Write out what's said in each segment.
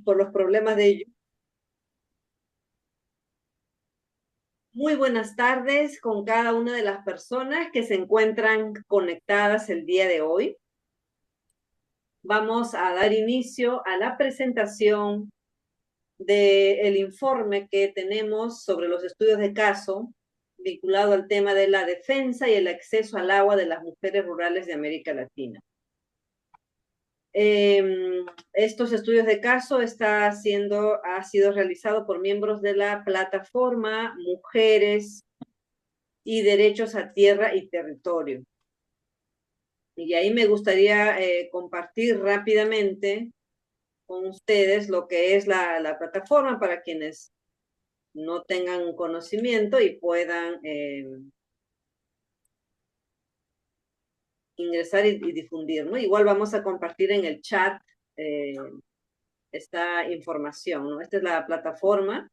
por los problemas de ellos. Muy buenas tardes con cada una de las personas que se encuentran conectadas el día de hoy. Vamos a dar inicio a la presentación del informe que tenemos sobre los estudios de caso vinculado al tema de la defensa y el acceso al agua de las mujeres rurales de América Latina. Estos estudios de caso ha sido realizado por miembros de la plataforma Mujeres y Derechos a Tierra y Territorio. Y ahí me gustaría compartir rápidamente con ustedes lo que es la plataforma para quienes no tengan conocimiento y puedan ingresar y difundir, ¿no? Igual vamos a compartir en el chat esta información, ¿no? Esta es la plataforma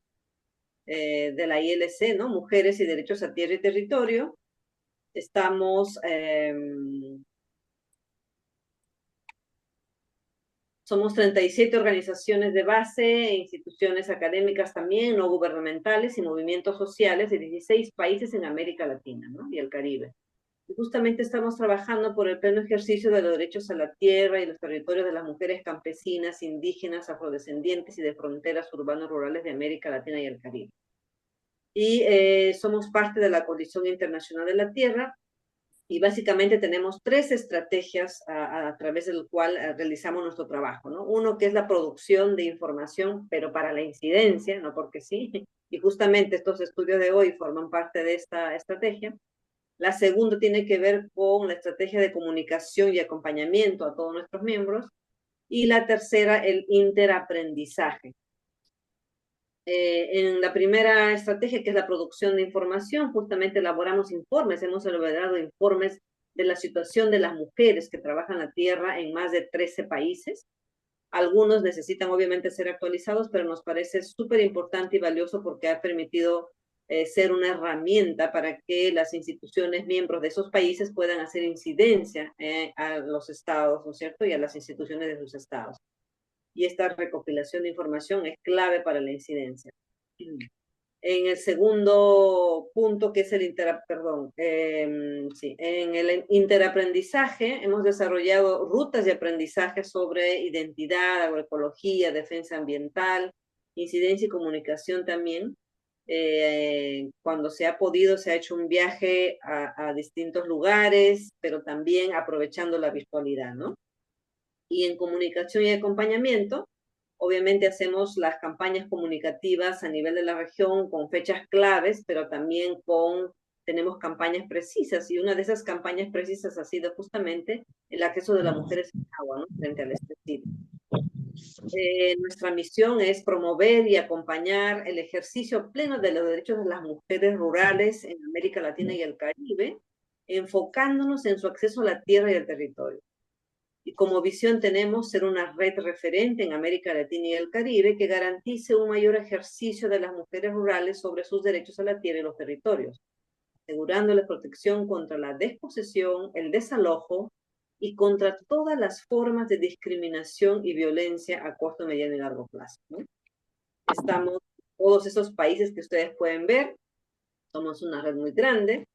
de la ILC, ¿no? Mujeres y Derechos a Tierra y Territorio. Somos 37 organizaciones de base, instituciones académicas también, no gubernamentales y movimientos sociales de 16 países en América Latina, ¿no? Y el Caribe. Y justamente estamos trabajando por el pleno ejercicio de los derechos a la tierra y los territorios de las mujeres campesinas, indígenas, afrodescendientes y de fronteras urbanos rurales de América Latina y el Caribe. Y somos parte de la Coalición Internacional de la Tierra, y básicamente tenemos tres estrategias a través del cual realizamos nuestro trabajo, ¿no? Uno que es la producción de información, pero para la incidencia, no porque sí, y justamente estos estudios de hoy forman parte de esta estrategia. La segunda tiene que ver con la estrategia de comunicación y acompañamiento a todos nuestros miembros. Y la tercera, el interaprendizaje. En la primera estrategia, que es la producción de información, justamente elaboramos informes, hemos elaborado informes de la situación de las mujeres que trabajan la tierra en más de 13 países. Algunos necesitan obviamente ser actualizados, pero nos parece súper importante y valioso porque ha permitido ser una herramienta para que las instituciones miembros de esos países puedan hacer incidencia a los estados, ¿no es cierto? Y a las instituciones de sus estados. Y esta recopilación de información es clave para la incidencia. En el segundo punto, que es en el interaprendizaje, hemos desarrollado rutas de aprendizaje sobre identidad, agroecología, defensa ambiental, incidencia y comunicación también. Cuando se ha podido, se ha hecho un viaje a distintos lugares, pero también aprovechando la virtualidad, ¿no? Y en comunicación y acompañamiento, obviamente hacemos las campañas comunicativas a nivel de la región con fechas claves, pero también tenemos campañas precisas, y una de esas campañas precisas ha sido justamente el acceso de las mujeres al agua, ¿no? Frente al estrecho. Nuestra misión es promover y acompañar el ejercicio pleno de los derechos de las mujeres rurales en América Latina y el Caribe, enfocándonos en su acceso a la tierra y al territorio. Y como visión tenemos ser una red referente en América Latina y el Caribe que garantice un mayor ejercicio de las mujeres rurales sobre sus derechos a la tierra y los territorios, asegurándoles protección contra la desposesión, el desalojo y contra todas las formas de discriminación y violencia a corto, mediano y largo plazo, ¿no? Estamos en todos esos países que ustedes pueden ver, somos una red muy grande.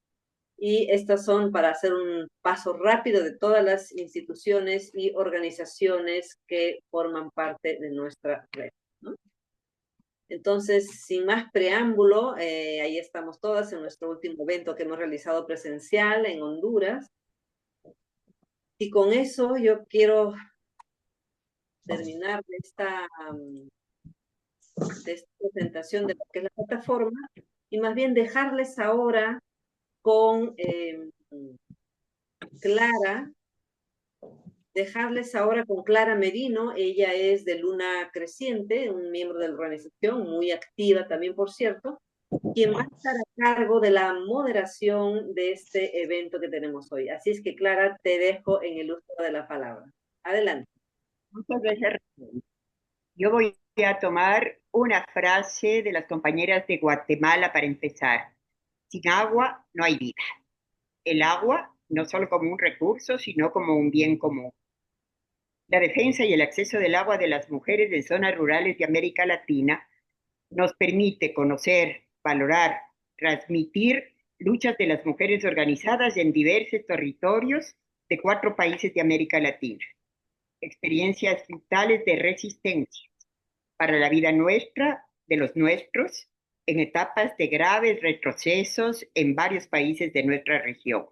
Y estas son para hacer un paso rápido de todas las instituciones y organizaciones que forman parte de nuestra red, ¿no? Entonces, sin más preámbulo, ahí estamos todas en nuestro último evento que hemos realizado presencial en Honduras. Y con eso yo quiero terminar de esta presentación de lo que es la plataforma y más bien dejarles ahora con Clara. Dejarles ahora con Clara Merino. Ella es de Luna Creciente, un miembro de la organización, muy activa también, por cierto, quien va a estar a cargo de la moderación de este evento que tenemos hoy. Así es que, Clara, te dejo en el uso de la palabra. Adelante. Muchas gracias. Yo voy a tomar una frase de las compañeras de Guatemala para empezar. Sin agua no hay vida. El agua no solo como un recurso, sino como un bien común. La defensa y el acceso del agua de las mujeres de zonas rurales de América Latina nos permite conocer, valorar, transmitir luchas de las mujeres organizadas en diversos territorios de 4 países de América Latina. Experiencias vitales de resistencia para la vida nuestra, de los nuestros, en etapas de graves retrocesos en varios países de nuestra región.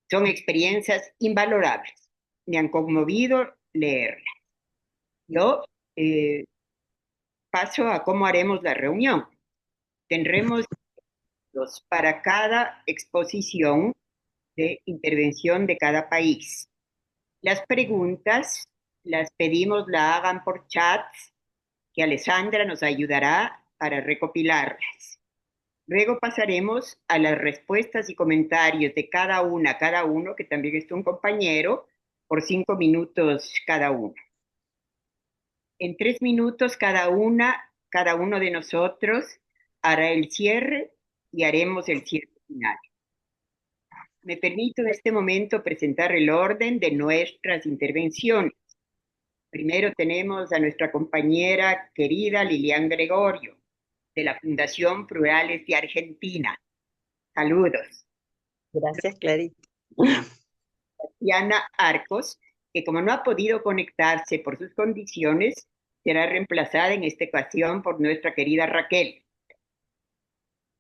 Son experiencias invalorables. Me han conmovido leerlas. Yo paso a cómo haremos la reunión. Tendremos para cada exposición de intervención de cada país. Las preguntas las pedimos la hagan por chats, que Alessandra nos ayudará para recopilarlas. Luego pasaremos a las respuestas y comentarios de cada uno, que también es un compañero, por 5 minutos cada uno. En 3 minutos cada uno de nosotros hará el cierre y haremos el cierre final. Me permito en este momento presentar el orden de nuestras intervenciones. Primero tenemos a nuestra compañera querida Lilian Gregorio, de la Fundación Plurales de Argentina. Saludos. Gracias, Clarita. Diana Arcos, que como no ha podido conectarse por sus condiciones, será reemplazada en esta ocasión por nuestra querida Raquel.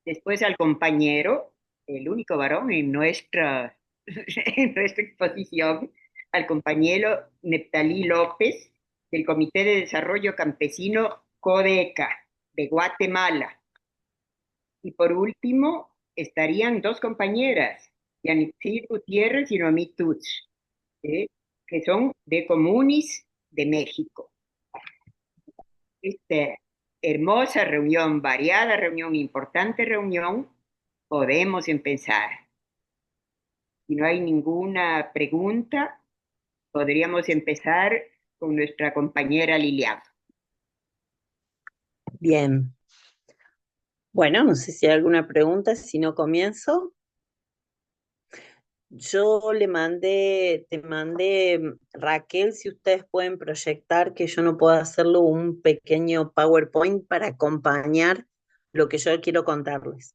Después al compañero, el único varón en nuestra exposición, al compañero Neptalí López, del Comité de Desarrollo Campesino CODECA, de Guatemala. Y por último, estarían 2 compañeras, Yanixir Gutiérrez y Noemí Tuch, que son de Comunis de México. Esta hermosa reunión, variada reunión, importante reunión, podemos empezar. Si no hay ninguna pregunta, podríamos empezar con nuestra compañera Lilian. Bien. Bueno, no sé si hay alguna pregunta, si no comienzo. Yo te mandé, Raquel, si ustedes pueden proyectar, que yo no puedo hacerlo, un pequeño PowerPoint para acompañar lo que yo quiero contarles.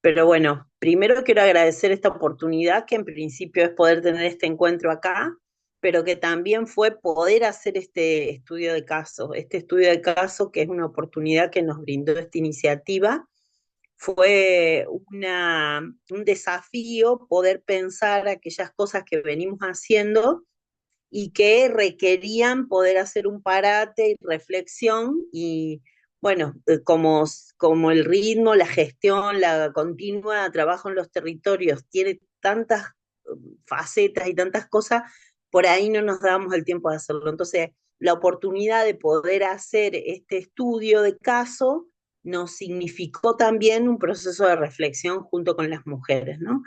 Pero bueno, primero quiero agradecer esta oportunidad, que en principio es poder tener este encuentro acá, pero que también fue poder hacer este estudio de caso. Este estudio de caso, que es una oportunidad que nos brindó esta iniciativa, fue un desafío poder pensar aquellas cosas que venimos haciendo y que requerían poder hacer un parate y reflexión y bueno, como el ritmo, la gestión, la continua trabajo en los territorios tiene tantas facetas y tantas cosas, por ahí no nos damos el tiempo de hacerlo. Entonces, la oportunidad de poder hacer este estudio de caso nos significó también un proceso de reflexión junto con las mujeres, ¿no?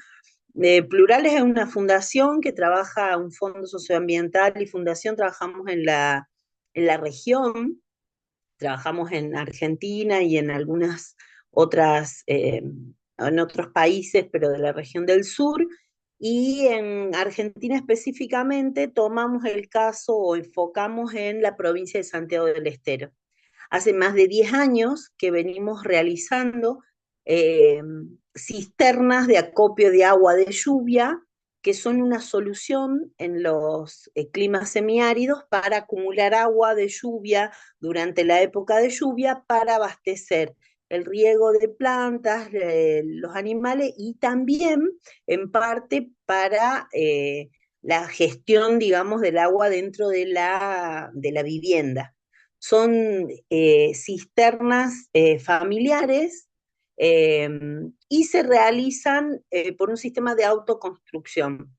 Plurales es una fundación que trabaja, un fondo socioambiental y fundación, trabajamos en la región, trabajamos en Argentina y en algunas otras, en otros países, pero de la región del sur, y en Argentina específicamente tomamos el caso o enfocamos en la provincia de Santiago del Estero. Hace más de 10 años que venimos realizando eh, cisternas de acopio de agua de lluvia, que son una solución en los climas semiáridos para acumular agua de lluvia durante la época de lluvia para abastecer el riego de plantas, los animales y también en parte para la gestión, digamos, del agua dentro de la vivienda. Son cisternas familiares y se realizan por un sistema de autoconstrucción.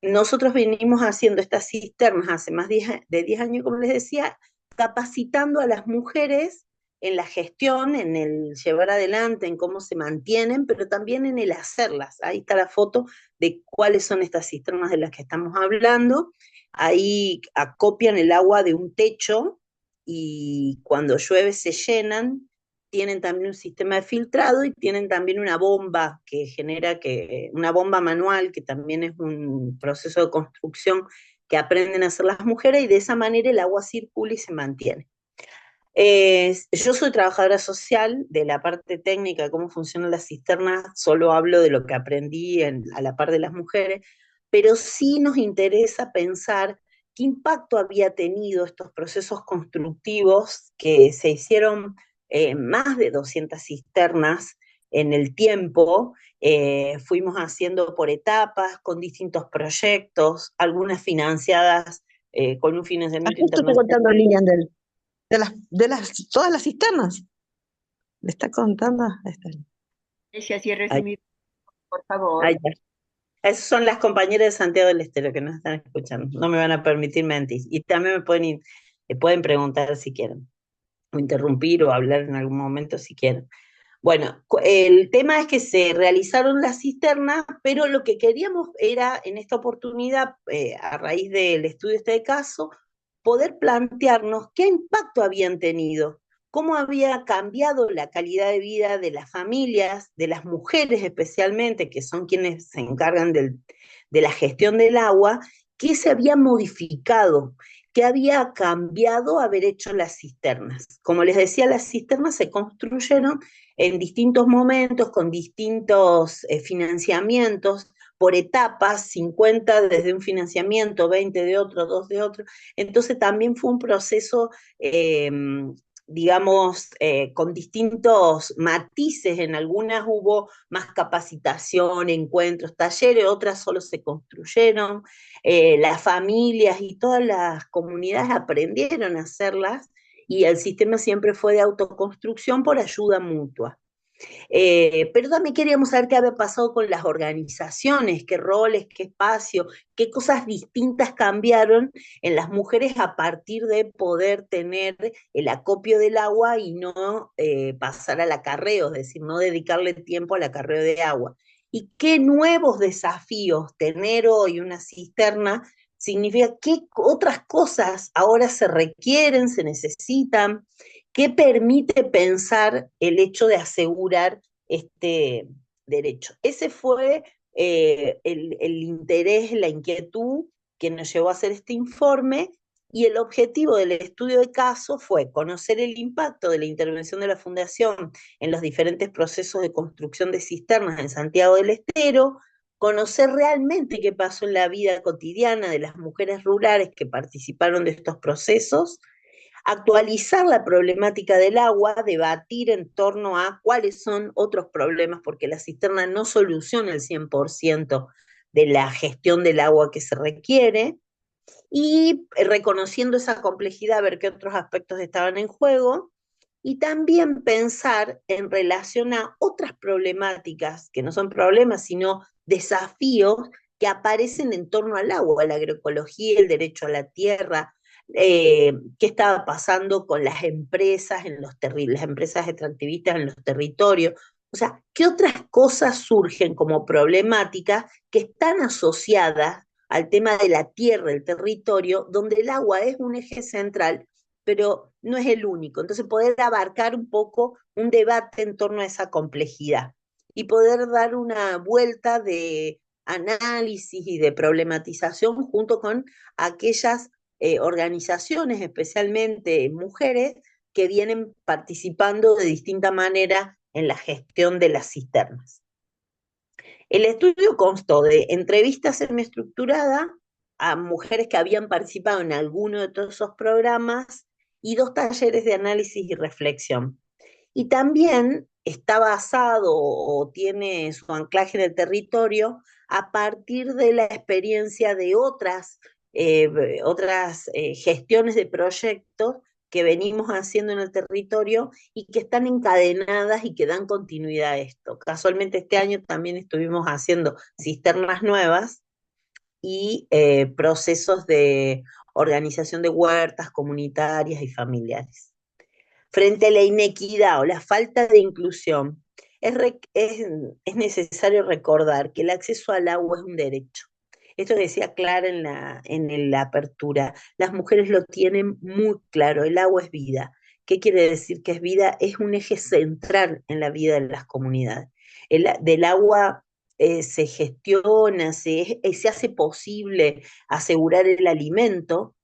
Nosotros venimos haciendo estas cisternas hace más de 10 años, como les decía, capacitando a las mujeres en la gestión, en el llevar adelante, en cómo se mantienen, pero también en el hacerlas. Ahí está la foto de cuáles son estas cisternas de las que estamos hablando. Ahí acopian el agua de un techo y cuando llueve se llenan, tienen también un sistema de filtrado y tienen también una bomba una bomba manual, que también es un proceso de construcción que aprenden a hacer las mujeres y de esa manera el agua circula y se mantiene. Yo soy trabajadora social, de la parte técnica de cómo funcionan las cisternas, solo hablo de lo que aprendí a la par de las mujeres, pero sí nos interesa pensar qué impacto había tenido estos procesos constructivos que se hicieron más de 200 cisternas en el tiempo. Fuimos haciendo por etapas, con distintos proyectos, algunas financiadas con un financiamiento Justo estoy internacional. contando, Lilian, todas las cisternas. ¿Le está contando? Ahí está. Si así Ahí, resumido, por favor. ahí está. Esas son las compañeras de Santiago del Estero que nos están escuchando. No me van a permitir mentir. Y también pueden preguntar si quieren, o interrumpir o hablar en algún momento si quieren. Bueno, el tema es que se realizaron las cisternas, pero lo que queríamos era, en esta oportunidad, a raíz del estudio de este caso, poder plantearnos qué impacto habían tenido, cómo había cambiado la calidad de vida de las familias, de las mujeres especialmente, que son quienes se encargan de la gestión del agua, qué se había modificado, qué había cambiado haber hecho las cisternas. Como les decía, las cisternas se construyeron en distintos momentos, con distintos financiamientos, por etapas, 50 desde un financiamiento, 20 de otro, 2 de otro. Entonces también fue un proceso, digamos, con distintos matices. En algunas hubo más capacitación, encuentros, talleres, otras solo se construyeron. Las familias y todas las comunidades aprendieron a hacerlas y el sistema siempre fue de autoconstrucción por ayuda mutua. Pero también queríamos saber qué había pasado con las organizaciones, qué roles, qué espacio, qué cosas distintas cambiaron en las mujeres a partir de poder tener el acopio del agua y no pasar al acarreo, es decir, no dedicarle tiempo al acarreo de agua. Y qué nuevos desafíos tener hoy una cisterna significa, qué otras cosas ahora se requieren, se necesitan, qué permite pensar el hecho de asegurar este derecho. Ese fue el interés, la inquietud que nos llevó a hacer este informe, y el objetivo del estudio de caso fue conocer el impacto de la intervención de la Fundación en los diferentes procesos de construcción de cisternas en Santiago del Estero, conocer realmente qué pasó en la vida cotidiana de las mujeres rurales que participaron de estos procesos, actualizar la problemática del agua, debatir en torno a cuáles son otros problemas, porque la cisterna no soluciona el 100% de la gestión del agua que se requiere, y reconociendo esa complejidad, ver qué otros aspectos estaban en juego, y también pensar en relación a otras problemáticas, que no son problemas, sino desafíos que aparecen en torno al agua, la agroecología, el derecho a la tierra, qué estaba pasando con las empresas, las empresas extractivistas en los territorios. O sea, ¿qué otras cosas surgen como problemáticas que están asociadas al tema de la tierra, el territorio, donde el agua es un eje central, pero no es el único? Entonces, poder abarcar un poco un debate en torno a esa complejidad y poder dar una vuelta de análisis y de problematización junto con aquellas organizaciones, especialmente mujeres, que vienen participando de distinta manera en la gestión de las cisternas. El estudio constó de entrevistas semiestructuradas a mujeres que habían participado en alguno de todos esos programas y 2 talleres de análisis y reflexión. Y también está basado o tiene su anclaje en el territorio a partir de la experiencia de otras gestiones de proyectos que venimos haciendo en el territorio y que están encadenadas y que dan continuidad a esto. Casualmente este año también estuvimos haciendo cisternas nuevas y procesos de organización de huertas comunitarias y familiares. Frente a la inequidad o la falta de inclusión, es necesario recordar que el acceso al agua es un derecho. Esto decía Clara en la apertura. Las mujeres lo tienen muy claro, el agua es vida. ¿Qué quiere decir que es vida? Es un eje central en la vida de las comunidades. Del agua se gestiona, se hace posible asegurar el alimento,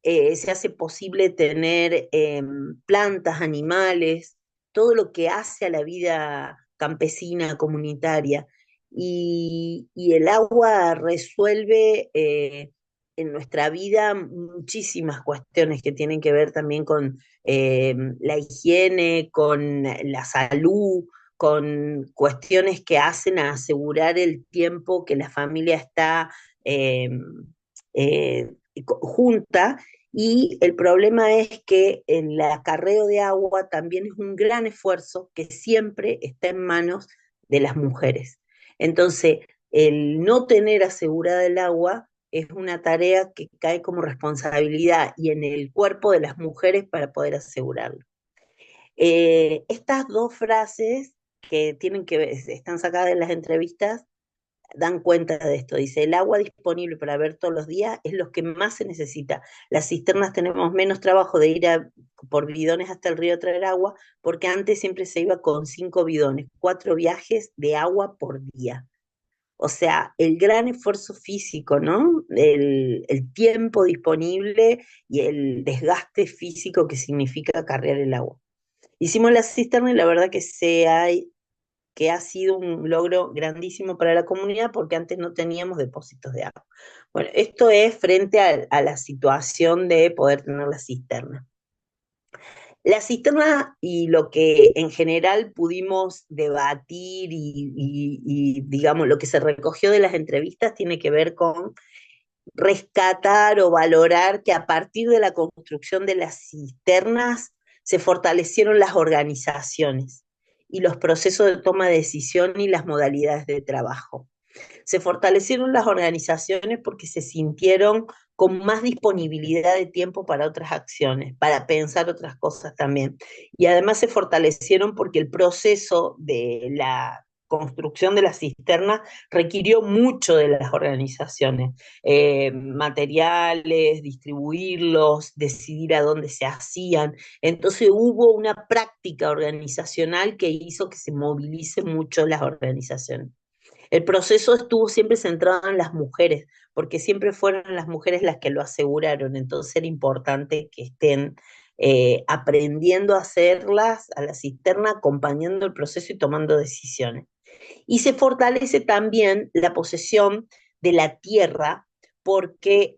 se hace posible tener plantas, animales, todo lo que hace a la vida campesina, comunitaria. Y el agua resuelve en nuestra vida muchísimas cuestiones que tienen que ver también con la higiene, con la salud, con cuestiones que hacen a asegurar el tiempo que la familia está eh, eh, junta. Y el problema es que el acarreo de agua también es un gran esfuerzo que siempre está en manos de las mujeres. Entonces, el no tener asegurada el agua es una tarea que cae como responsabilidad y en el cuerpo de las mujeres para poder asegurarlo. Estas dos frases que tienen que ver, están sacadas de las entrevistas, dan cuenta de esto. Dice, el agua disponible para ver todos los días es lo que más se necesita. Las cisternas tenemos menos trabajo de ir por bidones hasta el río a traer agua, porque antes siempre se iba con 5 bidones, 4 viajes de agua por día. O sea, el gran esfuerzo físico, ¿no? El tiempo disponible y el desgaste físico que significa cargar el agua. Hicimos la cisterna y la verdad que ha sido un logro grandísimo para la comunidad porque antes no teníamos depósitos de agua. Bueno, esto es frente a la situación de poder tener la cisterna. La cisterna y lo que en general pudimos debatir digamos, lo que se recogió de las entrevistas tiene que ver con rescatar o valorar que a partir de la construcción de las cisternas se fortalecieron las organizaciones y los procesos de toma de decisión y las modalidades de trabajo. Se fortalecieron las organizaciones porque se sintieron con más disponibilidad de tiempo para otras acciones, para pensar otras cosas también. Y además se fortalecieron porque el proceso de la construcción de la cisterna requirió mucho de las organizaciones, materiales, distribuirlos, decidir a dónde se hacían. Entonces hubo una práctica organizacional que hizo que se movilice mucho las organizaciones. El proceso estuvo siempre centrado en las mujeres, porque siempre fueron las mujeres las que lo aseguraron, entonces era importante que estén aprendiendo a hacerlas a la cisterna, acompañando el proceso y tomando decisiones. Y se fortalece también la posesión de la tierra, porque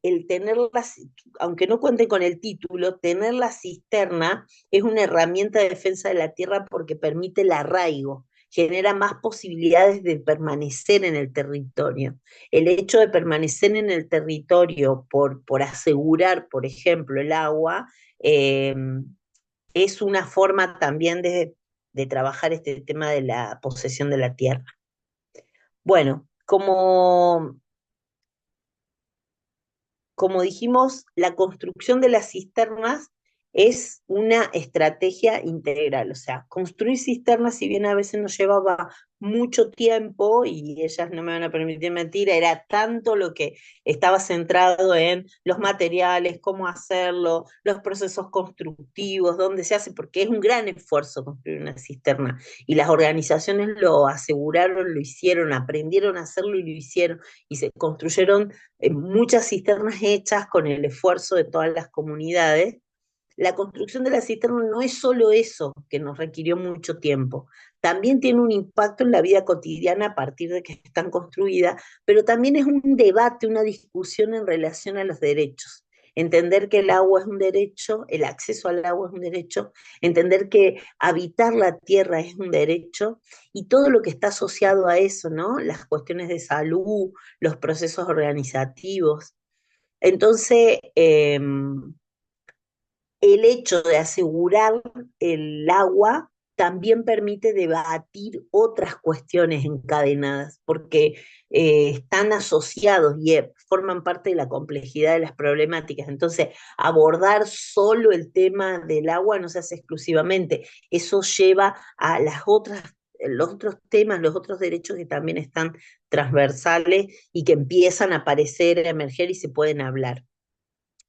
el tenerlas, aunque no cuenten con el título, tener la cisterna es una herramienta de defensa de la tierra porque permite el arraigo, genera más posibilidades de permanecer en el territorio. El hecho de permanecer en el territorio por asegurar, por ejemplo, el agua, es una forma también de trabajar este tema de la posesión de la tierra. Bueno, como dijimos, la construcción de las cisternas es una estrategia integral, o sea, construir cisternas, si bien a veces nos llevaba mucho tiempo, y ellas no me van a permitir mentir, era tanto lo que estaba centrado en los materiales, cómo hacerlo, los procesos constructivos, dónde se hace, porque es un gran esfuerzo construir una cisterna, y las organizaciones lo aseguraron, lo hicieron, aprendieron a hacerlo y lo hicieron, y se construyeron muchas cisternas hechas con el esfuerzo de todas las comunidades. La construcción de la cisterna no es solo eso, que nos requirió mucho tiempo, también tiene un impacto en la vida cotidiana a partir de que están construidas, pero también es un debate, una discusión en relación a los derechos. Entender que el agua es un derecho, el acceso al agua es un derecho, entender que habitar la tierra es un derecho y todo lo que está asociado a eso, ¿no? Las cuestiones de salud, los procesos organizativos. Entonces, el hecho de asegurar el agua también permite debatir otras cuestiones encadenadas, porque están asociados y forman parte de la complejidad de las problemáticas. Entonces, abordar solo el tema del agua no se hace exclusivamente, eso lleva a los otros temas, los otros derechos que también están transversales y que empiezan a aparecer, a emerger y se pueden hablar.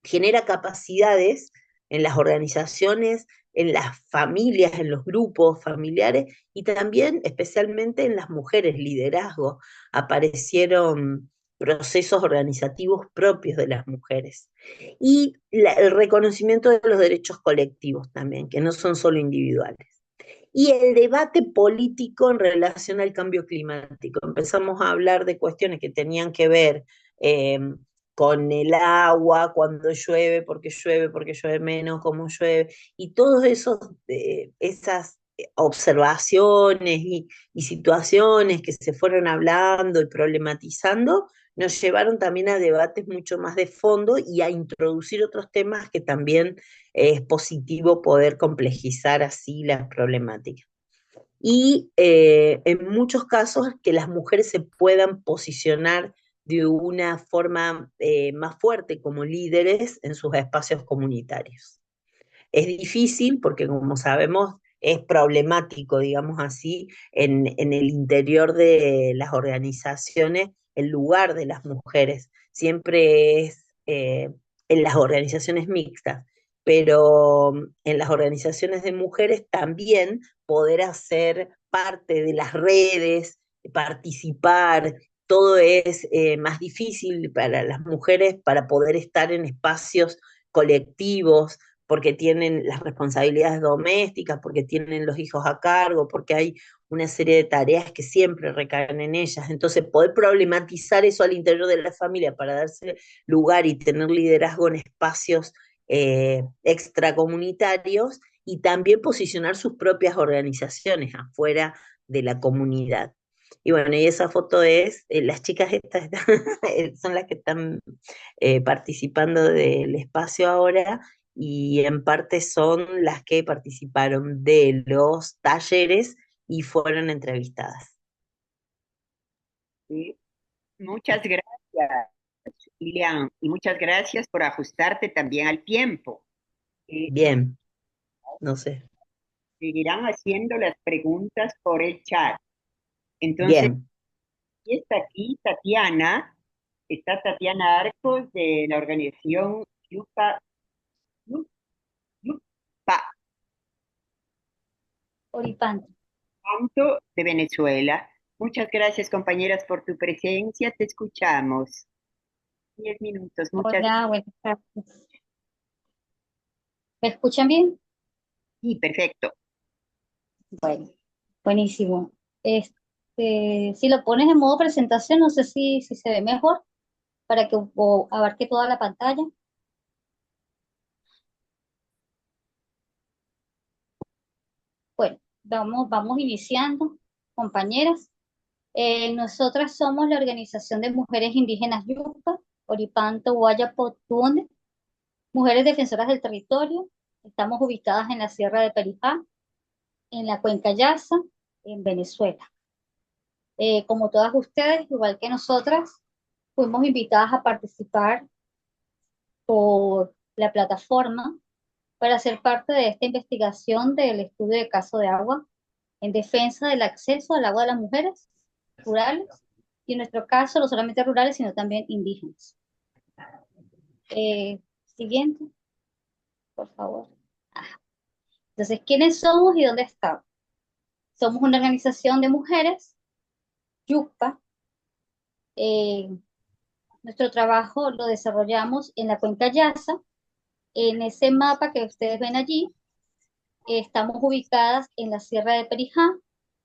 Genera capacidades en las organizaciones en las familias, en los grupos familiares y también especialmente en las mujeres, liderazgo. Aparecieron procesos organizativos propios de las mujeres. Y el reconocimiento de los derechos colectivos también, que no son solo individuales. Y el debate político en relación al cambio climático. Empezamos a hablar de cuestiones que tenían que ver eh, con el agua, cuando llueve, porque llueve menos, cómo llueve, y todos esas observaciones y situaciones que se fueron hablando y problematizando, nos llevaron también a debates mucho más de fondo y a introducir otros temas que también es positivo poder complejizar así las problemáticas. Y en muchos casos que las mujeres se puedan posicionar de una forma más fuerte como líderes en sus espacios comunitarios. Es difícil porque, como sabemos, es problemático, digamos así, en el interior de las organizaciones, el lugar de las mujeres. Siempre es en las organizaciones mixtas, pero en las organizaciones de mujeres también poder hacer parte de las redes, participar, todo es más difícil para las mujeres para poder estar en espacios colectivos, porque tienen las responsabilidades domésticas, porque tienen los hijos a cargo, porque hay una serie de tareas que siempre recaen en ellas. Entonces, poder problematizar eso al interior de la familia para darse lugar y tener liderazgo en espacios extracomunitarios y también posicionar sus propias organizaciones afuera de la comunidad. Y bueno, y esa foto es, las chicas estas son las que están participando del espacio ahora y en parte son las que participaron de los talleres y fueron entrevistadas. Sí. Muchas gracias, Lilian, y muchas gracias por ajustarte también al tiempo. Bien, no sé. Seguirán haciendo las preguntas por el chat. Entonces, Bien, aquí Tatiana, está Tatiana Arcos de la organización Yupa, Yupa, Oripanto. Tanto de Venezuela. Muchas gracias, compañeras, por tu presencia. Te escuchamos. 10 minutos. Muchas Hola, buenas tardes. ¿Me escuchan bien? Sí, perfecto. Bueno, buenísimo. Si lo pones en modo presentación, no sé si se ve mejor para que abarque toda la pantalla. Bueno, vamos iniciando, compañeras. Nosotras somos la Organización de Mujeres Indígenas Yucca, Oripanto, Guayapo, Tuonde, Mujeres Defensoras del Territorio. Estamos ubicadas en la Sierra de Perijá, en la Cuenca Yasa, en Venezuela. Como todas ustedes, igual que nosotras, fuimos invitadas a participar por la plataforma para ser parte de esta investigación del estudio de caso de agua en defensa del acceso al agua de las mujeres rurales y en nuestro caso no solamente rurales, sino también indígenas. Siguiente, por favor. Entonces, ¿quiénes somos y dónde estamos? Somos una organización de mujeres, YUCPA. Nuestro trabajo lo desarrollamos en la Cuenca Yasa. En ese mapa que ustedes ven allí, estamos ubicadas en la Sierra de Perijá,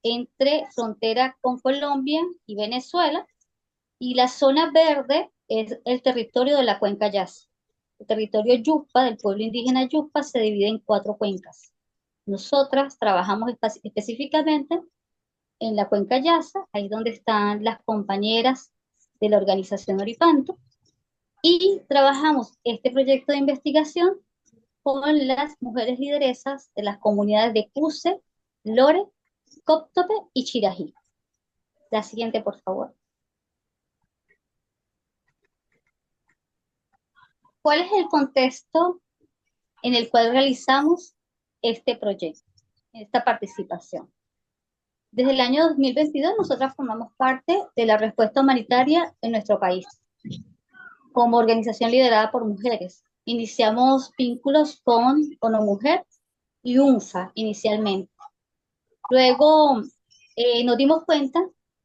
entre frontera con Colombia y Venezuela, y la zona verde es el territorio de la Cuenca Yasa. El territorio Yucpa, del pueblo indígena Yucpa, se divide en 4 cuencas. Nosotras trabajamos específicamente en la Cuenca Yasa, ahí donde están las compañeras de la organización Oripanto, y trabajamos este proyecto de investigación con las mujeres lideresas de las comunidades de Cuse, Lore, Cóptope y Chirají. La siguiente, por favor. ¿Cuál es el contexto en el cual realizamos este proyecto, esta participación? Desde el año 2022, nosotras formamos parte de la respuesta humanitaria en nuestro país, como organización liderada por mujeres. Iniciamos vínculos con ONU Mujer y UNFA inicialmente. Luego nos dimos cuenta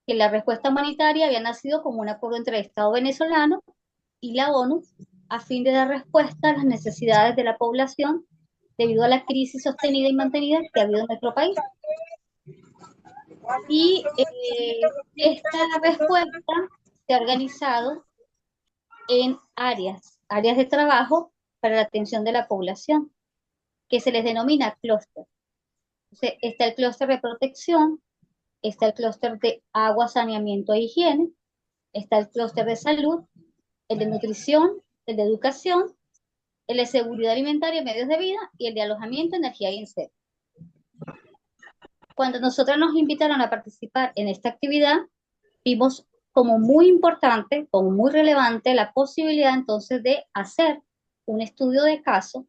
que la respuesta humanitaria había nacido como un acuerdo entre el Estado venezolano y la ONU a fin de dar respuesta a las necesidades de la población debido a la crisis sostenida y mantenida que ha habido en nuestro país. Y esta respuesta se ha organizado en áreas de trabajo para la atención de la población, que se les denomina clúster. Está el clúster de protección, está el clúster de agua, saneamiento e higiene, está el clúster de salud, el de nutrición, el de educación, el de seguridad alimentaria y medios de vida y el de alojamiento, energía y incendio. Cuando nosotros nos invitaron a participar en esta actividad, vimos como muy importante, como muy relevante la posibilidad entonces de hacer un estudio de caso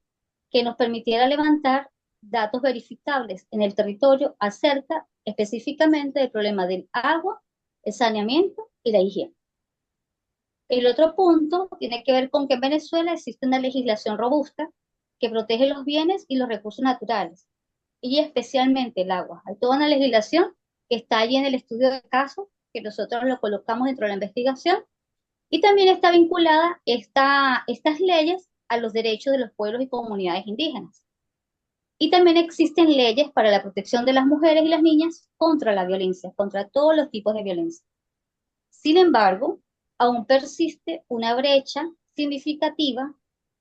que nos permitiera levantar datos verificables en el territorio acerca específicamente del problema del agua, el saneamiento y la higiene. El otro punto tiene que ver con que en Venezuela existe una legislación robusta que protege los bienes y los recursos naturales, y especialmente el agua. Hay toda una legislación que está allí en el estudio de caso, que nosotros lo colocamos dentro de la investigación, y también está vinculada estas leyes a los derechos de los pueblos y comunidades indígenas. Y también existen leyes para la protección de las mujeres y las niñas contra la violencia, contra todos los tipos de violencia. Sin embargo, aún persiste una brecha significativa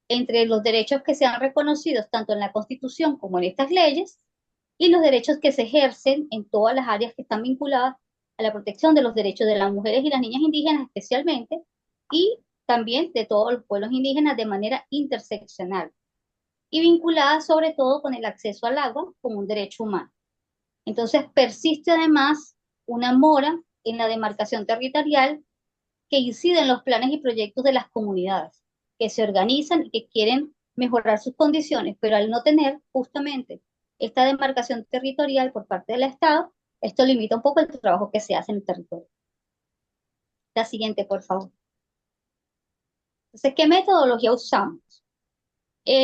entre los derechos que se han reconocido tanto en la Constitución como en estas leyes y los derechos que se ejercen en todas las áreas que están vinculadas a la protección de los derechos de las mujeres y las niñas indígenas especialmente, y también de todos los pueblos indígenas de manera interseccional, y vinculadas sobre todo con el acceso al agua como un derecho humano. Entonces persiste además una mora en la demarcación territorial que incide en los planes y proyectos de las comunidades, que se organizan y que quieren mejorar sus condiciones, pero al no tener justamente esta demarcación territorial por parte del Estado, esto limita un poco el trabajo que se hace en el territorio. La siguiente, por favor. Entonces, ¿qué metodología usamos?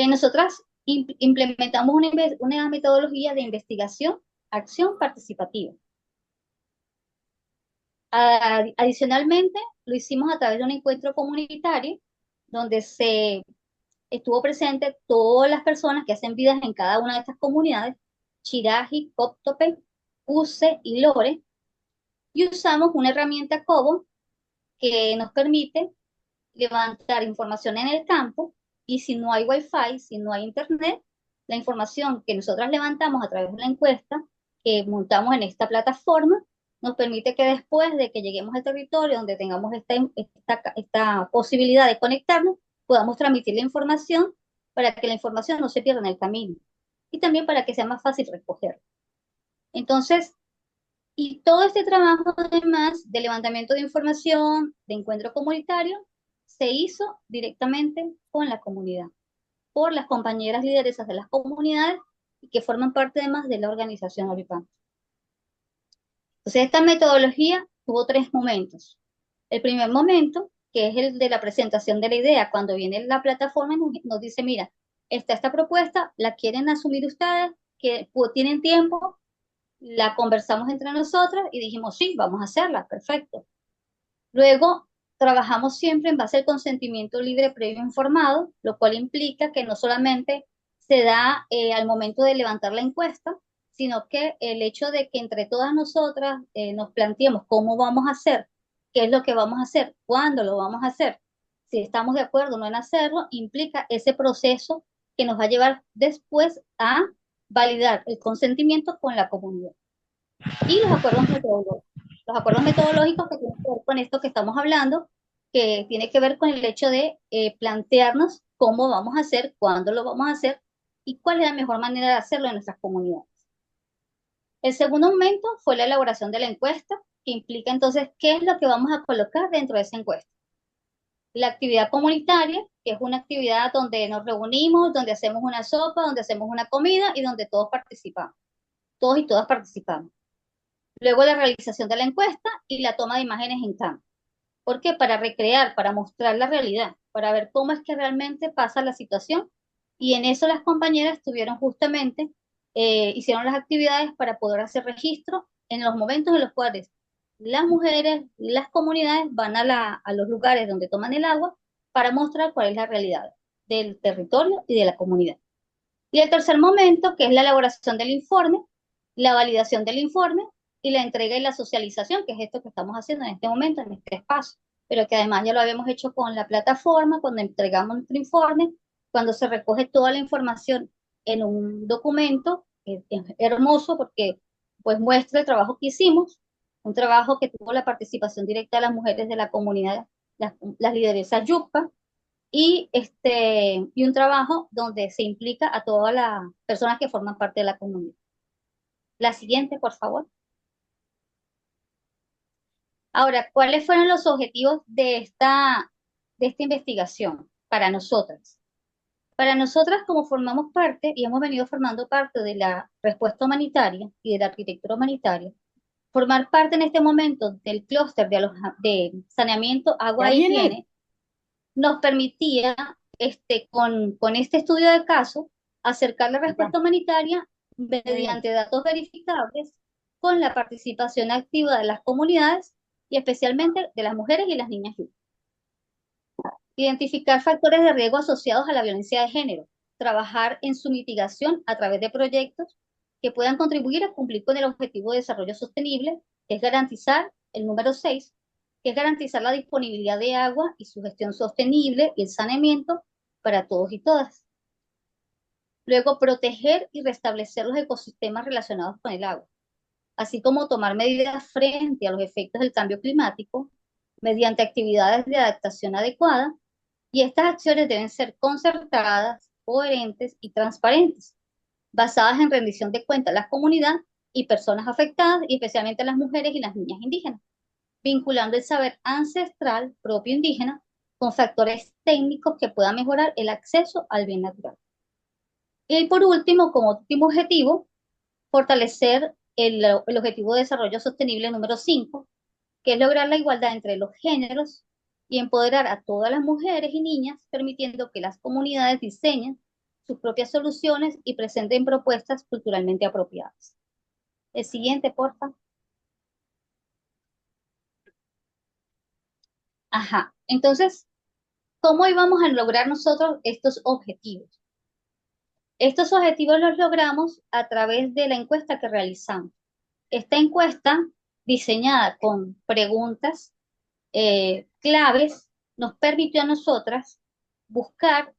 Nosotras implementamos una metodología de investigación, acción participativa. Adicionalmente, lo hicimos a través de un encuentro comunitario donde se estuvo presente todas las personas que hacen vidas en cada una de estas comunidades, Chiraji, Coptope, Use y Lore, y usamos una herramienta Cobo que nos permite levantar información en el campo, y si no hay wifi, si no hay internet, la información que nosotros levantamos a través de la encuesta que montamos en esta plataforma nos permite que después de que lleguemos al territorio donde tengamos esta posibilidad de conectarnos, podamos transmitir la información para que la información no se pierda en el camino y también para que sea más fácil recoger. Entonces, y todo este trabajo además de levantamiento de información, de encuentro comunitario, se hizo directamente con la comunidad, por las compañeras lideresas de las comunidades y que forman parte además de la organización Oripan. Entonces, esta metodología tuvo tres momentos. El primer momento, que es el de la presentación de la idea, cuando viene la plataforma nos dice, mira, esta propuesta, ¿la quieren asumir ustedes? ¿Que tienen tiempo? La conversamos entre nosotras y dijimos, sí, vamos a hacerla, perfecto. Luego, trabajamos siempre en base al consentimiento libre previo informado, lo cual implica que no solamente se da al momento de levantar la encuesta, sino que el hecho de que entre todas nosotras nos planteemos cómo vamos a hacer, qué es lo que vamos a hacer, cuándo lo vamos a hacer, si estamos de acuerdo o no en hacerlo, implica ese proceso que nos va a llevar después a validar el consentimiento con la comunidad. Y los acuerdos metodológicos. Los acuerdos metodológicos que tienen que ver con esto que estamos hablando, que tiene que ver con el hecho de plantearnos cómo vamos a hacer, cuándo lo vamos a hacer y cuál es la mejor manera de hacerlo en nuestras comunidades. El segundo momento fue la elaboración de la encuesta, que implica entonces qué es lo que vamos a colocar dentro de esa encuesta. La actividad comunitaria, que es una actividad donde nos reunimos, donde hacemos una sopa, donde hacemos una comida y donde todos participamos. Todos y todas participamos. Luego la realización de la encuesta y la toma de imágenes en campo. ¿Por qué? Para recrear, para mostrar la realidad, para ver cómo es que realmente pasa la situación. Y en eso las compañeras tuvieron justamente hicieron las actividades para poder hacer registro en los momentos en los cuales las mujeres, las comunidades van a los lugares donde toman el agua para mostrar cuál es la realidad del territorio y de la comunidad. Y el tercer momento, que es la elaboración del informe, la validación del informe y la entrega y la socialización, que es esto que estamos haciendo en este momento, en este espacio, pero que además ya lo habíamos hecho con la plataforma, cuando entregamos nuestro informe, cuando se recoge toda la información en un documento, es hermoso porque pues muestra el trabajo que hicimos, un trabajo que tuvo la participación directa de las mujeres de la comunidad, las lideresas yucca, y un trabajo donde se implica a todas las personas que forman parte de la comunidad. La siguiente, por favor. Ahora, ¿cuáles fueron los objetivos de esta investigación para nosotras? Para nosotras, como formamos parte y hemos venido formando parte de la respuesta humanitaria y de la arquitectura humanitaria, formar parte en este momento del clúster de saneamiento, agua e higiene, nos permitía, con este estudio de caso, acercar la respuesta humanitaria mediante datos verificables con la participación activa de las comunidades y especialmente de las mujeres y las niñas. Identificar factores de riesgo asociados a la violencia de género, trabajar en su mitigación a través de proyectos que puedan contribuir a cumplir con el Objetivo de Desarrollo Sostenible, que es garantizar, el número 6, que es garantizar la disponibilidad de agua y su gestión sostenible y el saneamiento para todos y todas. Luego, proteger y restablecer los ecosistemas relacionados con el agua, así como tomar medidas frente a los efectos del cambio climático mediante actividades de adaptación adecuada, y estas acciones deben ser concertadas, coherentes y transparentes, basadas en rendición de cuentas a la comunidad y personas afectadas, y especialmente a las mujeres y las niñas indígenas, vinculando el saber ancestral propio indígena con factores técnicos que puedan mejorar el acceso al bien natural. Y por último, como último objetivo, fortalecer el Objetivo de Desarrollo Sostenible número 5, que es lograr la igualdad entre los géneros y empoderar a todas las mujeres y niñas, permitiendo que las comunidades diseñen sus propias soluciones y presenten propuestas culturalmente apropiadas. El siguiente, porfa. Ajá. Entonces, ¿cómo íbamos a lograr nosotros estos objetivos? Estos objetivos los logramos a través de la encuesta que realizamos. Esta encuesta, diseñada con preguntas claves, nos permitió a nosotras buscar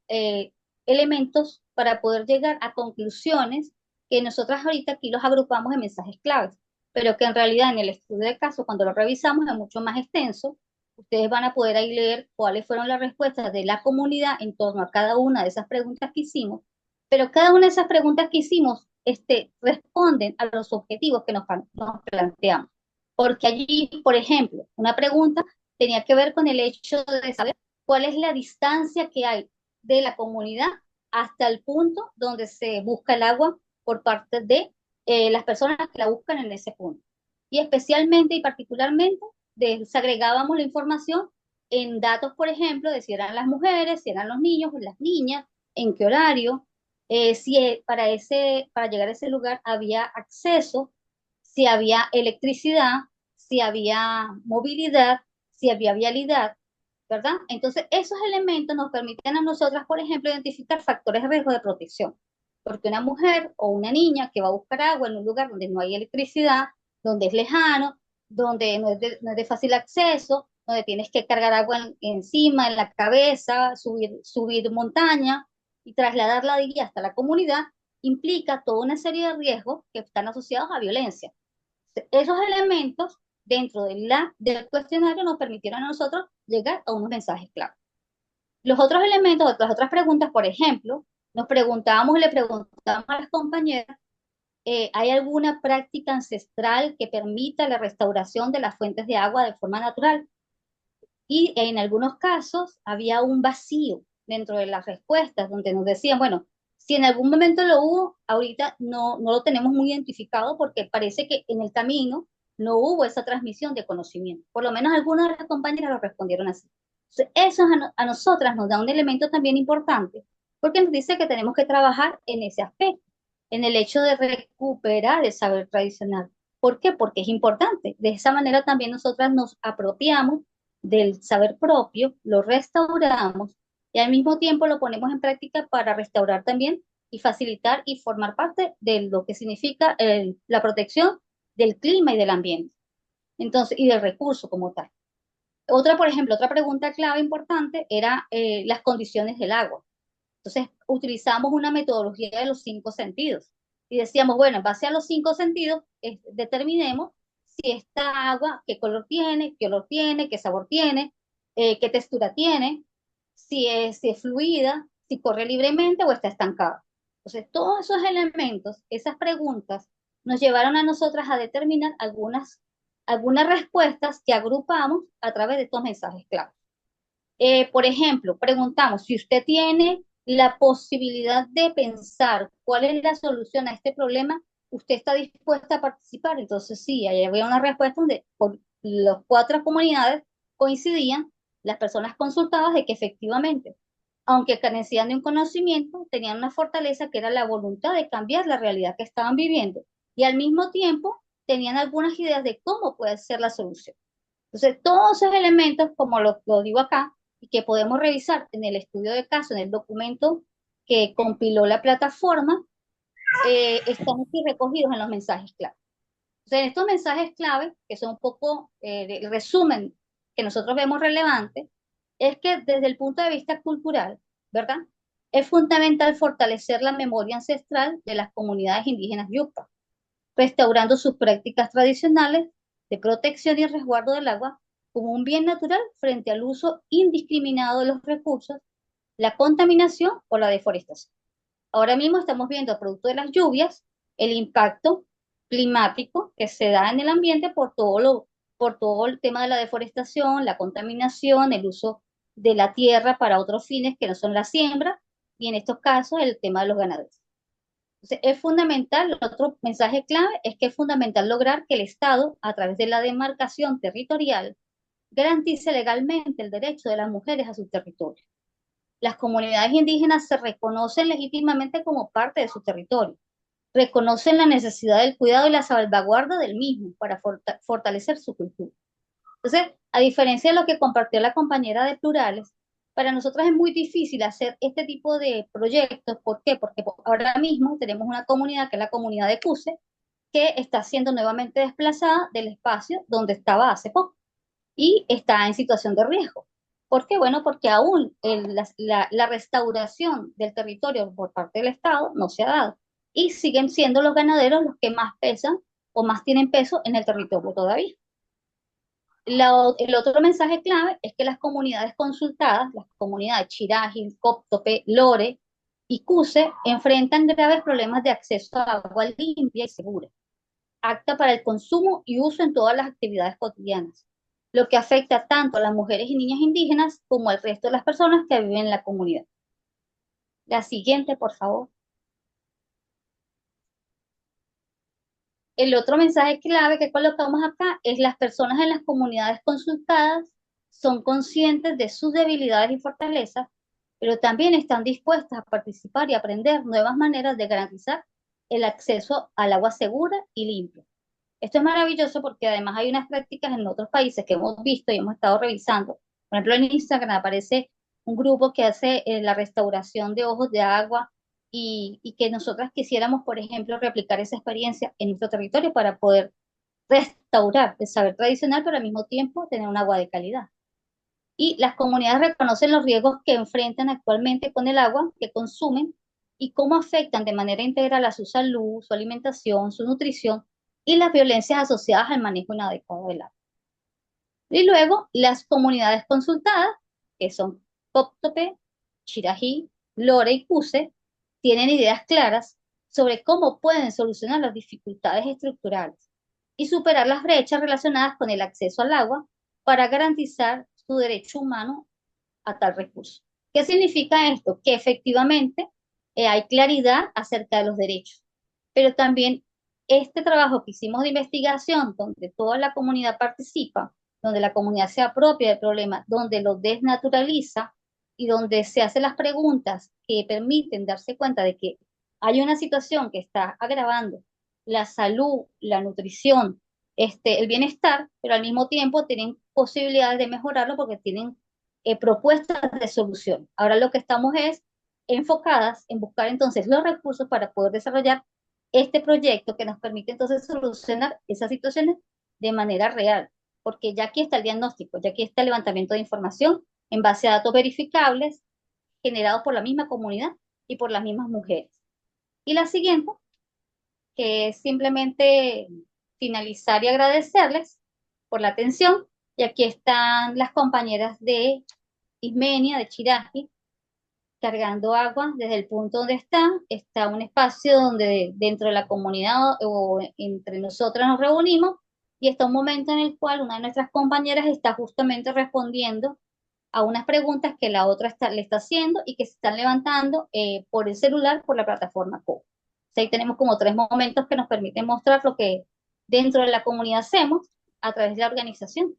elementos para poder llegar a conclusiones que nosotras ahorita aquí los agrupamos en mensajes claves, pero que en realidad en el estudio de caso, cuando lo revisamos, es mucho más extenso. Ustedes van a poder ahí leer cuáles fueron las respuestas de la comunidad en torno a cada una de esas preguntas que hicimos, pero cada una de esas preguntas que hicimos responden a los objetivos que nos planteamos. Porque allí, por ejemplo, una pregunta tenía que ver con el hecho de saber cuál es la distancia que hay de la comunidad hasta el punto donde se busca el agua por parte de las personas que la buscan en ese punto. Y especialmente y particularmente desagregábamos la información en datos, por ejemplo, de si eran las mujeres, si eran los niños o las niñas, en qué horario, si para llegar a ese lugar había acceso, si había electricidad, si había movilidad, si había vialidad, ¿verdad? Entonces, esos elementos nos permiten a nosotras, por ejemplo, identificar factores de riesgo de protección. Porque una mujer o una niña que va a buscar agua en un lugar donde no hay electricidad, donde es lejano, donde no es de fácil acceso, donde tienes que cargar agua encima, en la cabeza, subir montaña y trasladarla de allí hasta la comunidad, implica toda una serie de riesgos que están asociados a violencia. Esos elementos dentro del cuestionario nos permitieron a nosotros llegar a unos mensajes claros. Los otros elementos, las otras preguntas, por ejemplo, le preguntábamos a las compañeras, ¿hay alguna práctica ancestral que permita la restauración de las fuentes de agua de forma natural? Y en algunos casos había un vacío dentro de las respuestas donde nos decían, bueno, si en algún momento lo hubo, ahorita no lo tenemos muy identificado porque parece que en el camino no hubo esa transmisión de conocimiento. Por lo menos algunas de las compañeras lo respondieron así. Entonces, eso a nosotras nos da un elemento también importante porque nos dice que tenemos que trabajar en ese aspecto, en el hecho de recuperar el saber tradicional. ¿Por qué? Porque es importante. De esa manera también nosotras nos apropiamos del saber propio, lo restauramos y al mismo tiempo lo ponemos en práctica para restaurar también y facilitar y formar parte de lo que significa la protección del clima y del ambiente. Entonces, y del recurso como tal. Otra, por ejemplo, otra pregunta clave importante era las condiciones del agua. Entonces, utilizamos una metodología de los 5 sentidos y decíamos, bueno, en base a los 5 sentidos, determinemos si esta agua, qué color tiene, qué olor tiene, qué sabor tiene, qué textura tiene, si es fluida, si corre libremente o está estancada. Entonces, todos esos elementos, esas preguntas, nos llevaron a nosotras a determinar algunas respuestas que agrupamos a través de estos mensajes clave. Por ejemplo, preguntamos si usted tiene la posibilidad de pensar cuál es la solución a este problema, ¿usted está dispuesta a participar? Entonces sí, ahí había una respuesta donde por las 4 comunidades coincidían las personas consultadas de que efectivamente, aunque carecían de un conocimiento, tenían una fortaleza que era la voluntad de cambiar la realidad que estaban viviendo y al mismo tiempo tenían algunas ideas de cómo puede ser la solución. Entonces, todos esos elementos, como lo digo acá, y que podemos revisar en el estudio de caso, en el documento que compiló la plataforma, están aquí recogidos en los mensajes clave. Entonces, en estos mensajes clave, que son un poco el resumen que nosotros vemos relevante, es que desde el punto de vista cultural, ¿verdad? Es fundamental fortalecer la memoria ancestral de las comunidades indígenas yucca, restaurando sus prácticas tradicionales de protección y resguardo del agua como un bien natural frente al uso indiscriminado de los recursos, la contaminación o la deforestación. Ahora mismo estamos viendo, producto de las lluvias, el impacto climático que se da en el ambiente por todo el tema de la deforestación, la contaminación, el uso de la tierra para otros fines que no son la siembra, y en estos casos el tema de los ganaderos. Entonces, es fundamental, otro mensaje clave es que es fundamental lograr que el Estado, a través de la demarcación territorial, garantice legalmente el derecho de las mujeres a su territorio. Las comunidades indígenas se reconocen legítimamente como parte de su territorio, reconocen la necesidad del cuidado y la salvaguarda del mismo para fortalecer su cultura. Entonces, a diferencia de lo que compartió la compañera de Plurales, para nosotros es muy difícil hacer este tipo de proyectos. ¿Por qué? Porque ahora mismo tenemos una comunidad que es la comunidad de Cuse, que está siendo nuevamente desplazada del espacio donde estaba hace poco y está en situación de riesgo. ¿Por qué? Bueno, porque aún la restauración del territorio por parte del Estado no se ha dado y siguen siendo los ganaderos los que más pesan o más tienen peso en el territorio todavía. El otro mensaje clave es que las comunidades consultadas, las comunidades Chiraji, Cóptope, Lore y Cuse, enfrentan graves problemas de acceso a agua limpia y segura, apta para el consumo y uso en todas las actividades cotidianas, lo que afecta tanto a las mujeres y niñas indígenas como al resto de las personas que viven en la comunidad. La siguiente, por favor. El otro mensaje clave que colocamos acá es las personas en las comunidades consultadas son conscientes de sus debilidades y fortalezas, pero también están dispuestas a participar y aprender nuevas maneras de garantizar el acceso al agua segura y limpia. Esto es maravilloso porque además hay unas prácticas en otros países que hemos visto y hemos estado revisando. Por ejemplo, en Instagram aparece un grupo que hace la restauración de ojos de agua y que nosotras quisiéramos, por ejemplo, replicar esa experiencia en nuestro territorio para poder restaurar el saber tradicional, pero al mismo tiempo tener un agua de calidad. Y las comunidades reconocen los riesgos que enfrentan actualmente con el agua que consumen y cómo afectan de manera integral a su salud, su alimentación, su nutrición y las violencias asociadas al manejo inadecuado del agua. Y luego las comunidades consultadas, que son Cóptope, Chirají, Lore y Cuse, tienen ideas claras sobre cómo pueden solucionar las dificultades estructurales y superar las brechas relacionadas con el acceso al agua para garantizar su derecho humano a tal recurso. ¿Qué significa esto? Que efectivamente hay claridad acerca de los derechos, pero también este trabajo que hicimos de investigación, donde toda la comunidad participa, donde la comunidad se apropia del problema, donde lo desnaturaliza y donde se hacen las preguntas que permiten darse cuenta de que hay una situación que está agravando la salud, la nutrición, el bienestar, pero al mismo tiempo tienen posibilidades de mejorarlo porque tienen propuestas de solución. Ahora lo que estamos es enfocadas en buscar entonces los recursos para poder desarrollar este proyecto que nos permite entonces solucionar esas situaciones de manera real, porque ya aquí está el diagnóstico, ya aquí está el levantamiento de información en base a datos verificables generados por la misma comunidad y por las mismas mujeres. Y la siguiente, que es simplemente finalizar y agradecerles por la atención. Y aquí están las compañeras de Ismenia, de Chiraji, cargando agua desde el punto donde están. Está un espacio donde dentro de la comunidad o entre nosotras nos reunimos y está un momento en el cual una de nuestras compañeras está justamente respondiendo a unas preguntas que la otra le está haciendo y que se están levantando por el celular, por la plataforma Co. Ahí tenemos como 3 momentos que nos permiten mostrar lo que dentro de la comunidad hacemos a través de la organización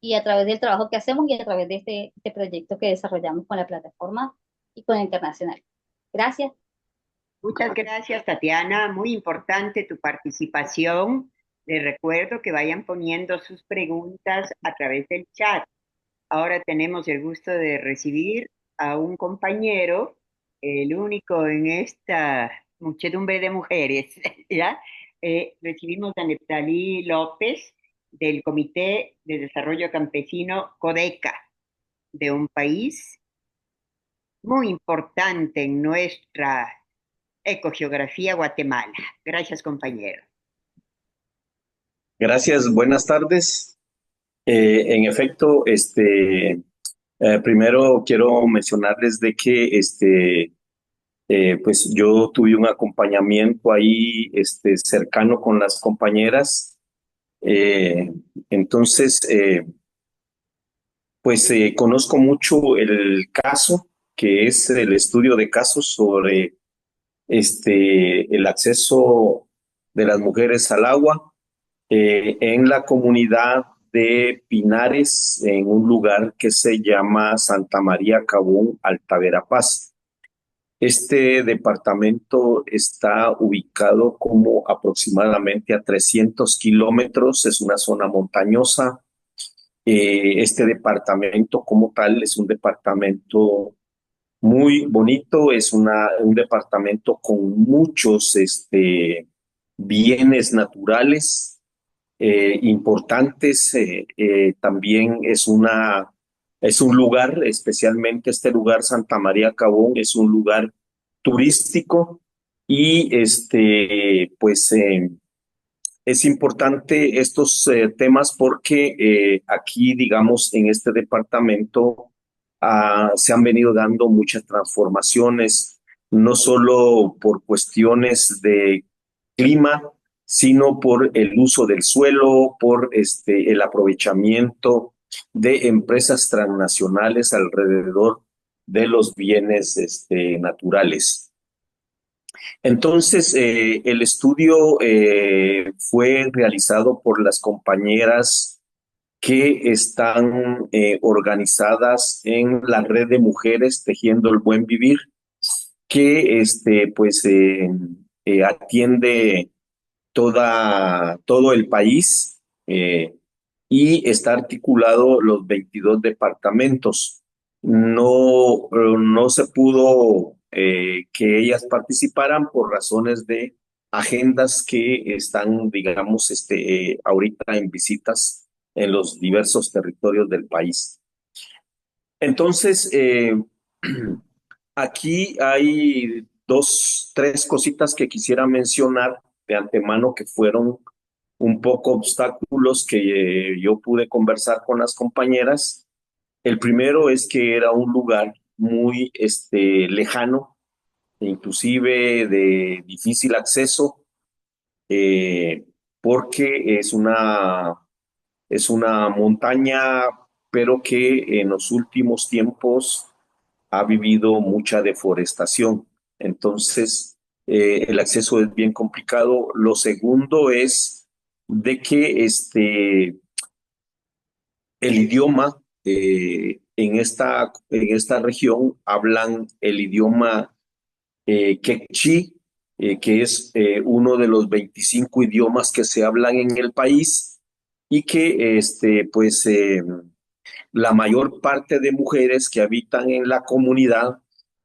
y a través del trabajo que hacemos y a través de este proyecto que desarrollamos con la plataforma y con la internacional. Gracias. Muchas gracias, Tatiana. Muy importante tu participación. Les recuerdo que vayan poniendo sus preguntas a través del chat. Ahora tenemos el gusto de recibir a un compañero, el único en esta muchedumbre de mujeres, ¿ya? Recibimos a Neftalí López del Comité de Desarrollo Campesino CODECA, de un país muy importante en nuestra ecogeografía, Guatemala. Gracias, compañero. Gracias, buenas tardes. En efecto, primero quiero mencionarles de que pues yo tuve un acompañamiento ahí cercano con las compañeras. Entonces, pues conozco mucho el caso, que es el estudio de casos sobre el acceso de las mujeres al agua en la comunidad de Pinares, en un lugar que se llama Santa María Cabún, Alta Verapaz. Este departamento está ubicado como aproximadamente a 300 kilómetros, es una zona montañosa. Este departamento como tal es un departamento muy bonito, es un departamento con muchos bienes naturales importantes. También es un lugar, especialmente este lugar Santa María Cabón, es un lugar turístico y pues es importante estos temas porque aquí, digamos, en este departamento se han venido dando muchas transformaciones, no solo por cuestiones de clima, sino por el uso del suelo, por el aprovechamiento de empresas transnacionales alrededor de los bienes naturales. Entonces, el estudio fue realizado por las compañeras que están organizadas en la red de mujeres Tejiendo el Buen Vivir, que pues atiende todo el país y está articulado los 22 departamentos. No se pudo que ellas participaran por razones de agendas que están, digamos, ahorita en visitas en los diversos territorios del país. Entonces, aquí hay tres cositas que quisiera mencionar de antemano que fueron un poco obstáculos que yo pude conversar con las compañeras. El primero es que era un lugar muy lejano, inclusive de difícil acceso, porque es una montaña, pero que en los últimos tiempos ha vivido mucha deforestación. Entonces, el acceso es bien complicado. Lo segundo es de que el idioma en esta región hablan el idioma quechí, que es uno de los 25 idiomas que se hablan en el país y que pues la mayor parte de mujeres que habitan en la comunidad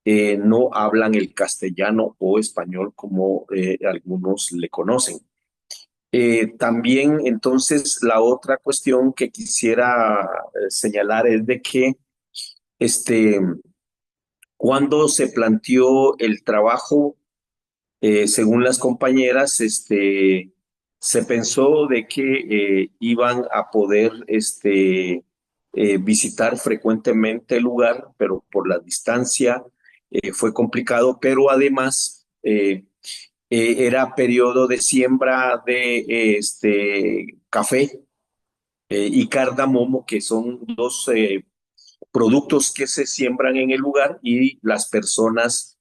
no hablan el castellano o español como algunos le conocen. También, entonces, la otra cuestión que quisiera señalar es de que cuando se planteó el trabajo, según las compañeras, se pensó de que iban a poder visitar frecuentemente el lugar, pero por la distancia fue complicado, pero además era periodo de siembra de café y cardamomo, que son dos productos que se siembran en el lugar y las personas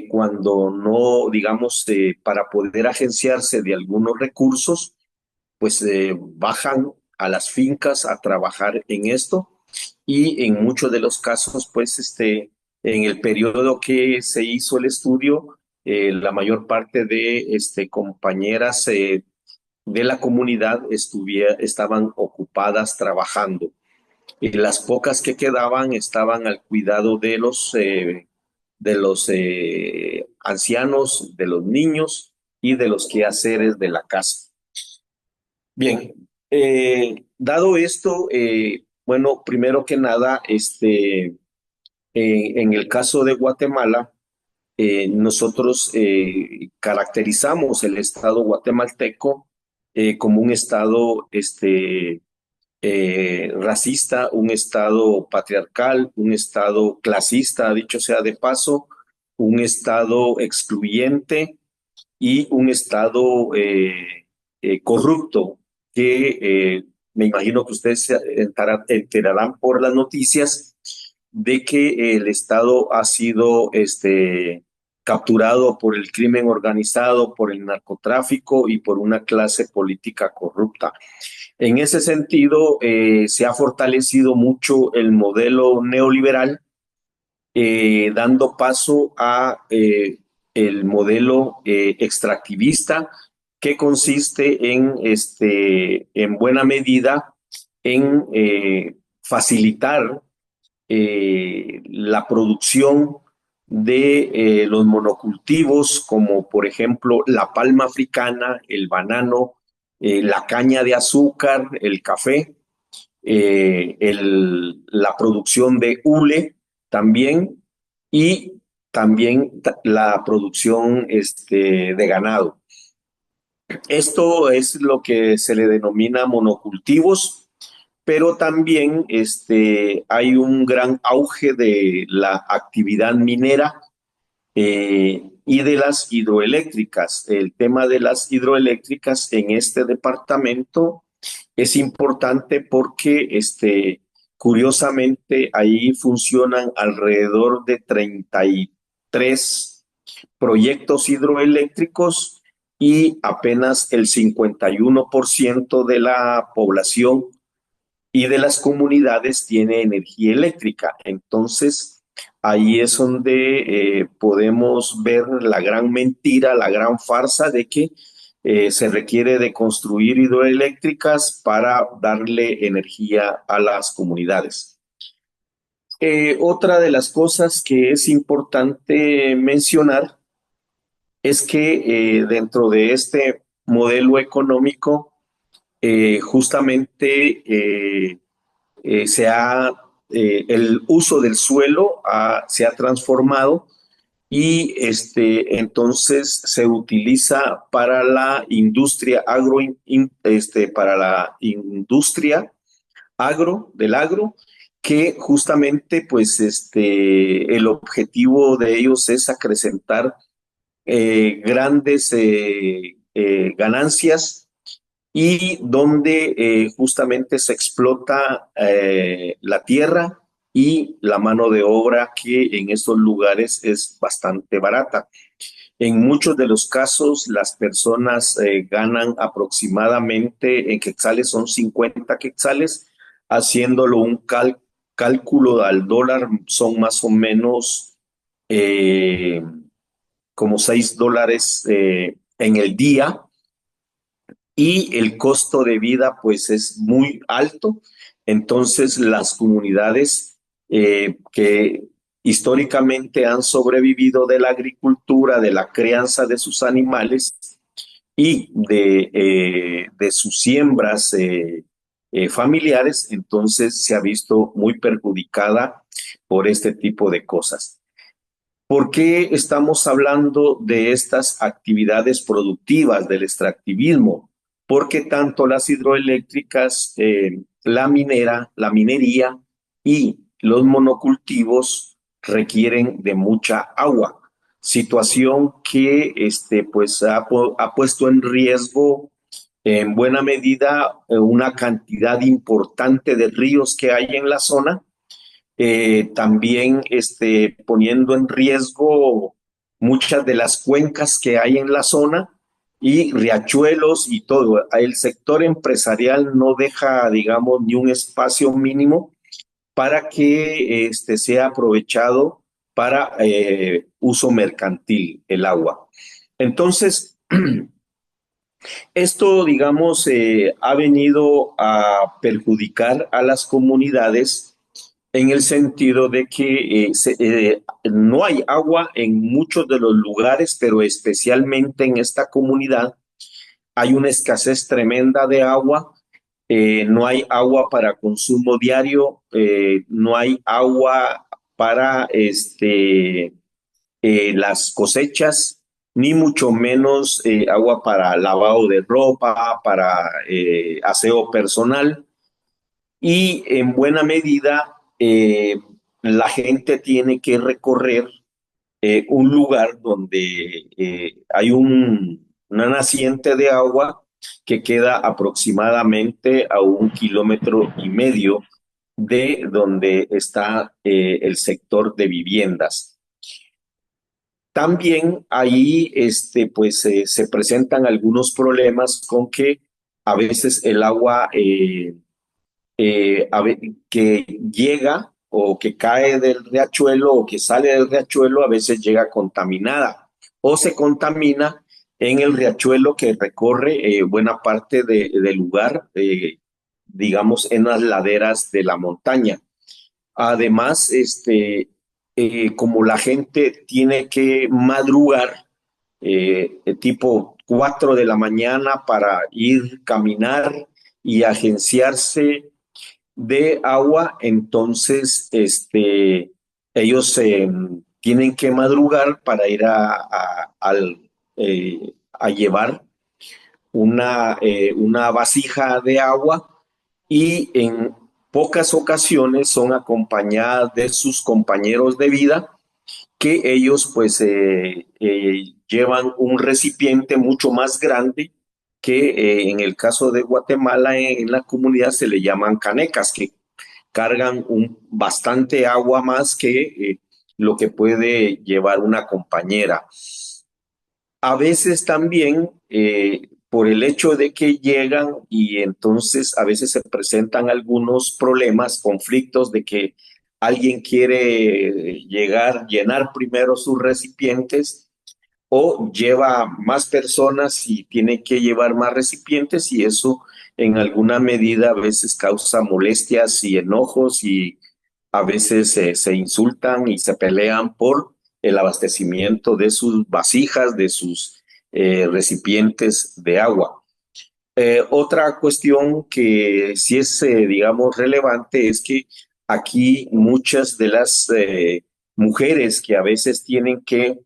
cuando no, digamos, para poder agenciarse de algunos recursos, pues bajan a las fincas a trabajar en esto y en muchos de los casos, pues en el periodo que se hizo el estudio, la mayor parte de compañeras de la comunidad estaban ocupadas trabajando. Y las pocas que quedaban estaban al cuidado de los ancianos, de los niños y de los quehaceres de la casa. Bien, dado esto, bueno, primero que nada, en el caso de Guatemala, nosotros caracterizamos el Estado guatemalteco como un Estado racista, un Estado patriarcal, un Estado clasista, dicho sea de paso, un Estado excluyente y un Estado corrupto, que me imagino que ustedes se enterarán por las noticias de que el Estado ha sido capturado por el crimen organizado, por el narcotráfico y por una clase política corrupta. En ese sentido, se ha fortalecido mucho el modelo neoliberal, dando paso a el modelo extractivista, que consiste en buena medida en facilitar la producción de los monocultivos, como por ejemplo la palma africana, el banano, la caña de azúcar, el café, la producción de hule también y también la producción de ganado. Esto es lo que se le denomina monocultivos, pero también hay un gran auge de la actividad minera y de las hidroeléctricas. El tema de las hidroeléctricas en este departamento es importante porque curiosamente ahí funcionan alrededor de 33 proyectos hidroeléctricos y apenas el 51% de la población y de las comunidades tiene energía eléctrica. Entonces, ahí es donde podemos ver la gran mentira, la gran farsa de que se requiere de construir hidroeléctricas para darle energía a las comunidades. Otra de las cosas que es importante mencionar es que dentro de este modelo económico, justamente el uso del suelo se ha transformado y entonces se utiliza para la industria del agro, que justamente pues el objetivo de ellos es acrecentar grandes ganancias y donde justamente se explota la tierra y la mano de obra, que en estos lugares es bastante barata. En muchos de los casos, las personas ganan aproximadamente en quetzales, son 50 quetzales, haciéndolo un cálculo al dólar, son más o menos como $6 en el día, y el costo de vida pues es muy alto. Entonces las comunidades que históricamente han sobrevivido de la agricultura, de la crianza de sus animales y de sus siembras familiares, entonces se ha visto muy perjudicada por este tipo de cosas. ¿Por qué estamos hablando de estas actividades productivas del extractivismo? Porque tanto las hidroeléctricas, la minería y los monocultivos requieren de mucha agua, situación que pues ha puesto en riesgo en buena medida una cantidad importante de ríos que hay en la zona, también poniendo en riesgo muchas de las cuencas que hay en la zona y riachuelos y todo. El sector empresarial no deja, digamos, ni un espacio mínimo para que sea aprovechado para uso mercantil el agua. Entonces, esto, digamos, ha venido a perjudicar a las comunidades en el sentido de que no hay agua en muchos de los lugares, pero especialmente en esta comunidad hay una escasez tremenda de agua. No hay agua para consumo diario, no hay agua para las cosechas, ni mucho menos agua para lavado de ropa, para aseo personal. Y en buena medida, la gente tiene que recorrer un lugar donde hay una naciente de agua que queda aproximadamente a 1,5 kilómetros de donde está el sector de viviendas. También ahí pues, se presentan algunos problemas con que a veces el agua que llega o que cae del riachuelo o que sale del riachuelo a veces llega contaminada o se contamina en el riachuelo que recorre buena parte del lugar, digamos, en las laderas de la montaña. Además, como la gente tiene que madrugar, tipo 4 de la mañana para ir caminar y agenciarse de agua, entonces ellos tienen que madrugar para ir a llevar una vasija de agua, y en pocas ocasiones son acompañadas de sus compañeros de vida, que ellos pues llevan un recipiente mucho más grande que en el caso de Guatemala en la comunidad se le llaman canecas, que cargan bastante agua más que lo que puede llevar una compañera. A veces también por el hecho de que llegan y entonces a veces se presentan algunos problemas, conflictos de que alguien quiere llenar primero sus recipientes o lleva más personas y tiene que llevar más recipientes, y eso en alguna medida a veces causa molestias y enojos, y a veces se insultan y se pelean por el abastecimiento de sus vasijas, de sus recipientes de agua. Otra cuestión que sí es, digamos, relevante es que aquí muchas de las mujeres que a veces tienen que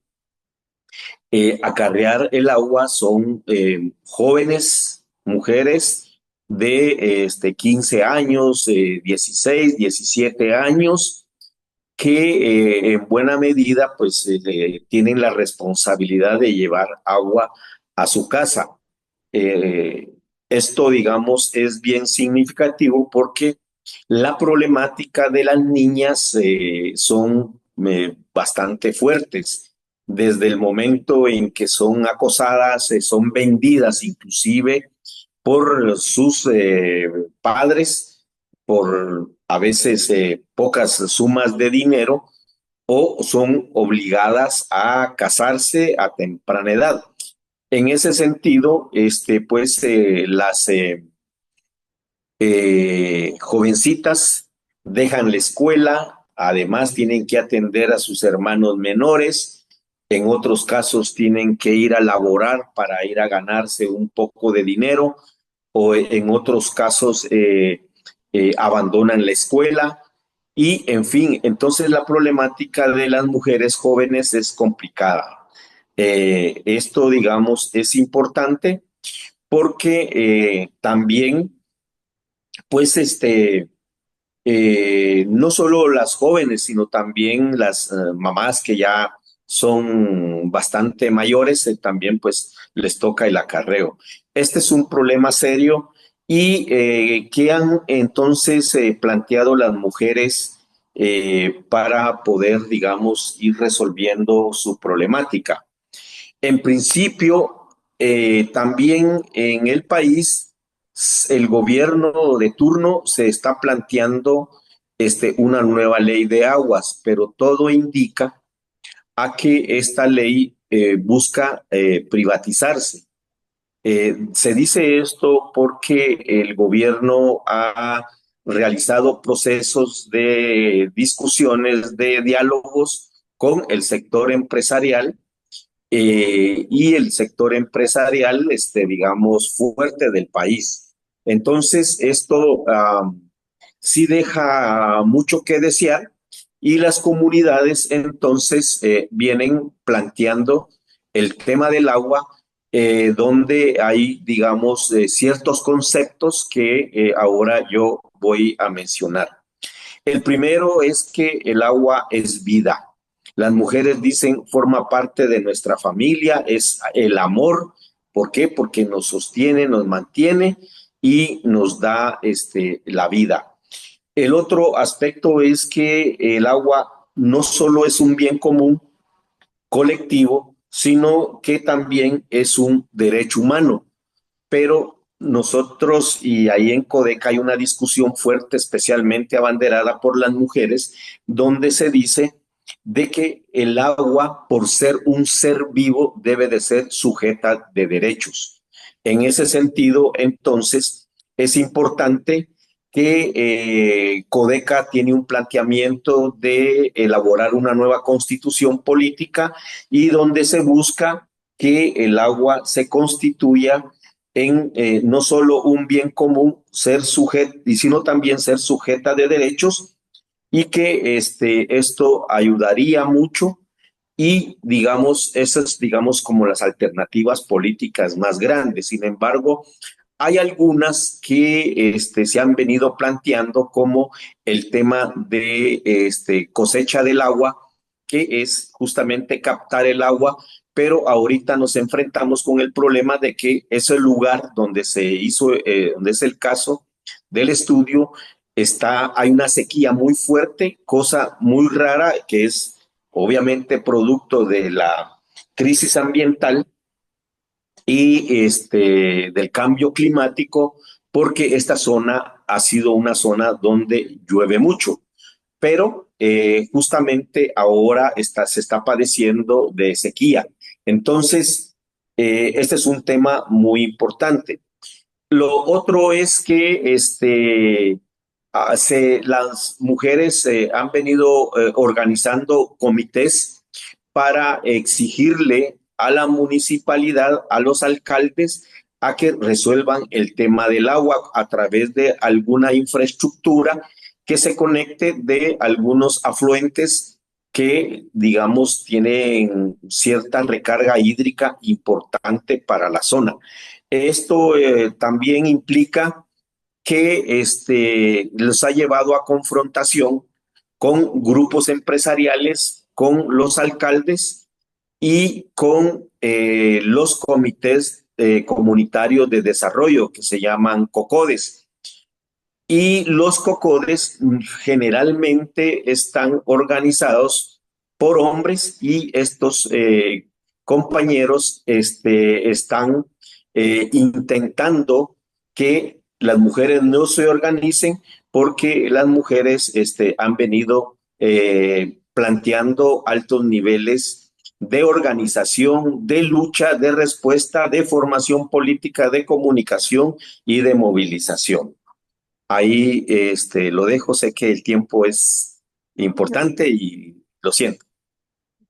acarrear el agua son jóvenes mujeres de 15 años, 16, 17 años, que en buena medida pues tienen la responsabilidad de llevar agua a su casa. Esto, digamos, es bien significativo porque la problemática de las niñas son bastante fuertes. Desde el momento en que son acosadas, son vendidas inclusive por sus padres, por a veces pocas sumas de dinero, o son obligadas a casarse a temprana edad. En ese sentido, pues las jovencitas dejan la escuela, además tienen que atender a sus hermanos menores, en otros casos tienen que ir a laborar para ir a ganarse un poco de dinero, o en otros casos abandonan la escuela. Y, en fin, entonces la problemática de las mujeres jóvenes es complicada. Esto, digamos, es importante porque también, pues, no solo las jóvenes, sino también las mamás que ya son bastante mayores, también pues les toca el acarreo. Este es un problema serio y ¿qué han entonces planteado las mujeres para poder, digamos, ir resolviendo su problemática? En principio, también en el país, el gobierno de turno se está planteando una nueva ley de aguas, pero todo indica a que esta ley busca privatizarse. Se dice esto porque el gobierno ha realizado procesos de discusiones, de diálogos con el sector empresarial y el sector empresarial, digamos, fuerte del país. Entonces, esto sí deja mucho que desear y las comunidades entonces vienen planteando el tema del agua, donde hay, digamos, ciertos conceptos que ahora yo voy a mencionar. El primero es que el agua es vida. Las mujeres dicen, forma parte de nuestra familia, es el amor. ¿Por qué? Porque nos sostiene, nos mantiene y nos da la vida. El otro aspecto es que el agua no solo es un bien común colectivo, sino que también es un derecho humano. Pero nosotros, y ahí en Codeca hay una discusión fuerte, especialmente abanderada por las mujeres, donde se dice de que el agua, por ser un ser vivo, debe de ser sujeta de derechos. En ese sentido, entonces, es importante que Codeca tiene un planteamiento de elaborar una nueva constitución política y donde se busca que el agua se constituya en no solo un bien común, ser sujeto, sino también ser sujeta de derechos y que esto ayudaría mucho y digamos, esas digamos como las alternativas políticas más grandes. Sin embargo, hay algunas que se han venido planteando como el tema de cosecha del agua, que es justamente captar el agua, pero ahorita nos enfrentamos con el problema de que ese lugar donde se hizo, donde es el caso del estudio, hay una sequía muy fuerte, cosa muy rara, que es obviamente producto de la crisis ambiental y del cambio climático, porque esta zona ha sido una zona donde llueve mucho, pero justamente ahora se está padeciendo de sequía. Entonces, este es un tema muy importante. Lo otro es que las mujeres han venido organizando comités para exigirle a la municipalidad, a los alcaldes, a que resuelvan el tema del agua a través de alguna infraestructura que se conecte de algunos afluentes que, digamos, tienen cierta recarga hídrica importante para la zona. Esto también implica que los ha llevado a confrontación con grupos empresariales, con los alcaldes y con los comités comunitarios de desarrollo que se llaman COCODES. Y los COCODES generalmente están organizados por hombres y estos compañeros están intentando que las mujeres no se organicen porque las mujeres han venido planteando altos niveles de organización, de lucha, de respuesta, de formación política, de comunicación y de movilización. Ahí lo dejo, sé que el tiempo es importante y lo siento.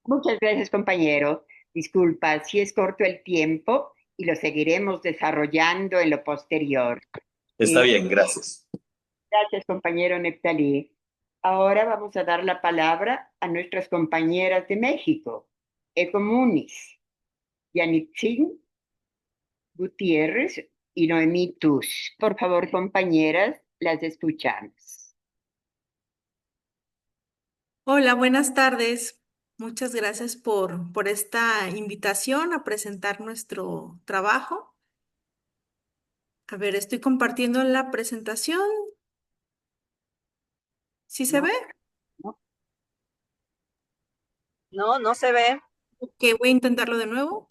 Muchas gracias, compañero. Disculpa si es corto el tiempo y lo seguiremos desarrollando en lo posterior. Está bien, gracias. Gracias, compañero Neftalí. Ahora vamos a dar la palabra a nuestras compañeras de México, Ecomunis, Yanitzin Gutiérrez y Noemí Tus. Por favor, compañeras, las escuchamos. Hola, buenas tardes. Muchas gracias por esta invitación a presentar nuestro trabajo. A ver, estoy compartiendo la presentación. ¿Sí se No, ve? no. No, no se ve. Ok, voy a intentarlo de nuevo.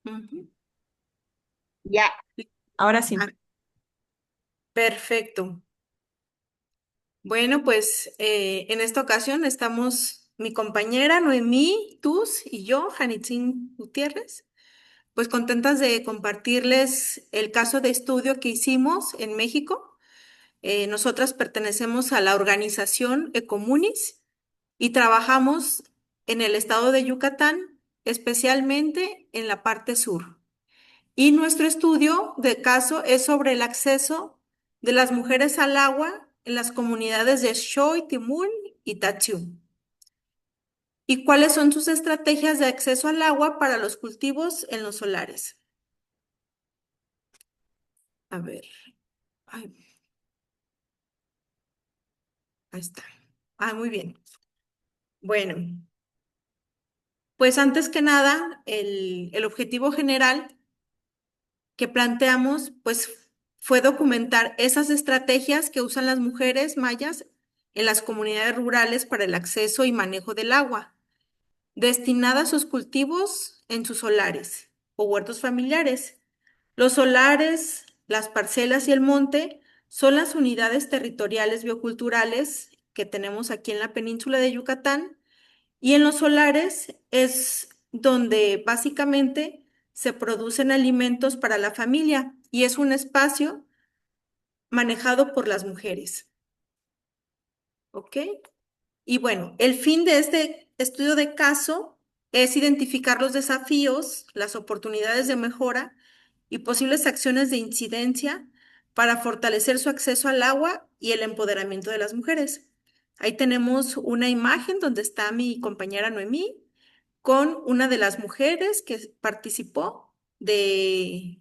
Ujú. Ya, Ahora sí. Perfecto. Bueno, pues en esta ocasión estamos mi compañera Noemí Tus y yo, Janitzin Gutiérrez, pues contentas de compartirles el caso de estudio que hicimos en México. Nosotras pertenecemos a la organización Ecomunis y trabajamos en el estado de Yucatán, especialmente en la parte sur. Y nuestro estudio de caso es sobre el acceso de las mujeres al agua en las comunidades de Xoy, Timul y Tachiú. ¿Y cuáles son sus estrategias de acceso al agua para los cultivos en los solares? A ver. Ay, ahí está. Ah, muy bien. Bueno, pues antes que nada, el objetivo general que planteamos, pues fue documentar esas estrategias que usan las mujeres mayas en las comunidades rurales para el acceso y manejo del agua, destinada a sus cultivos en sus solares o huertos familiares. Los solares, las parcelas y el monte son las unidades territoriales bioculturales que tenemos aquí en la península de Yucatán y en los solares es donde básicamente se producen alimentos para la familia y es un espacio manejado por las mujeres. ¿Ok? Y bueno, el fin de este estudio de caso es identificar los desafíos, las oportunidades de mejora y posibles acciones de incidencia para fortalecer su acceso al agua y el empoderamiento de las mujeres. Ahí tenemos una imagen donde está mi compañera Noemí con una de las mujeres que participó de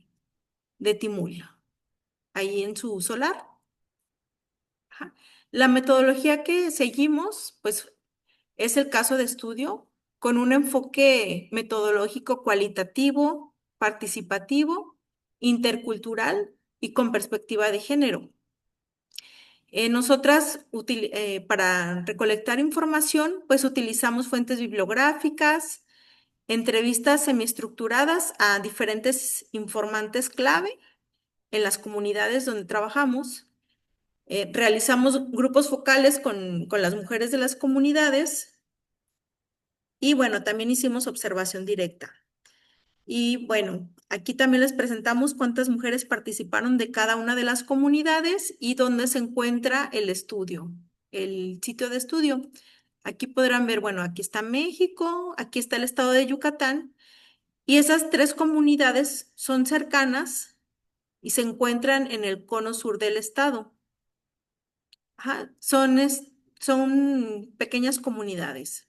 Timul, ahí en su solar. Ajá. La metodología que seguimos, pues, es el caso de estudio con un enfoque metodológico cualitativo, participativo, intercultural y con perspectiva de género. Nosotras, para recolectar información, pues utilizamos fuentes bibliográficas, entrevistas semiestructuradas a diferentes informantes clave en las comunidades donde trabajamos. Realizamos grupos focales con las mujeres de las comunidades y bueno, también hicimos observación directa. Y bueno, aquí también les presentamos cuántas mujeres participaron de cada una de las comunidades y dónde se encuentra el estudio, el sitio de estudio. Aquí podrán ver, bueno, aquí está México, aquí está el estado de Yucatán. Y esas tres comunidades son cercanas y se encuentran en el cono sur del estado. Ajá, son pequeñas comunidades.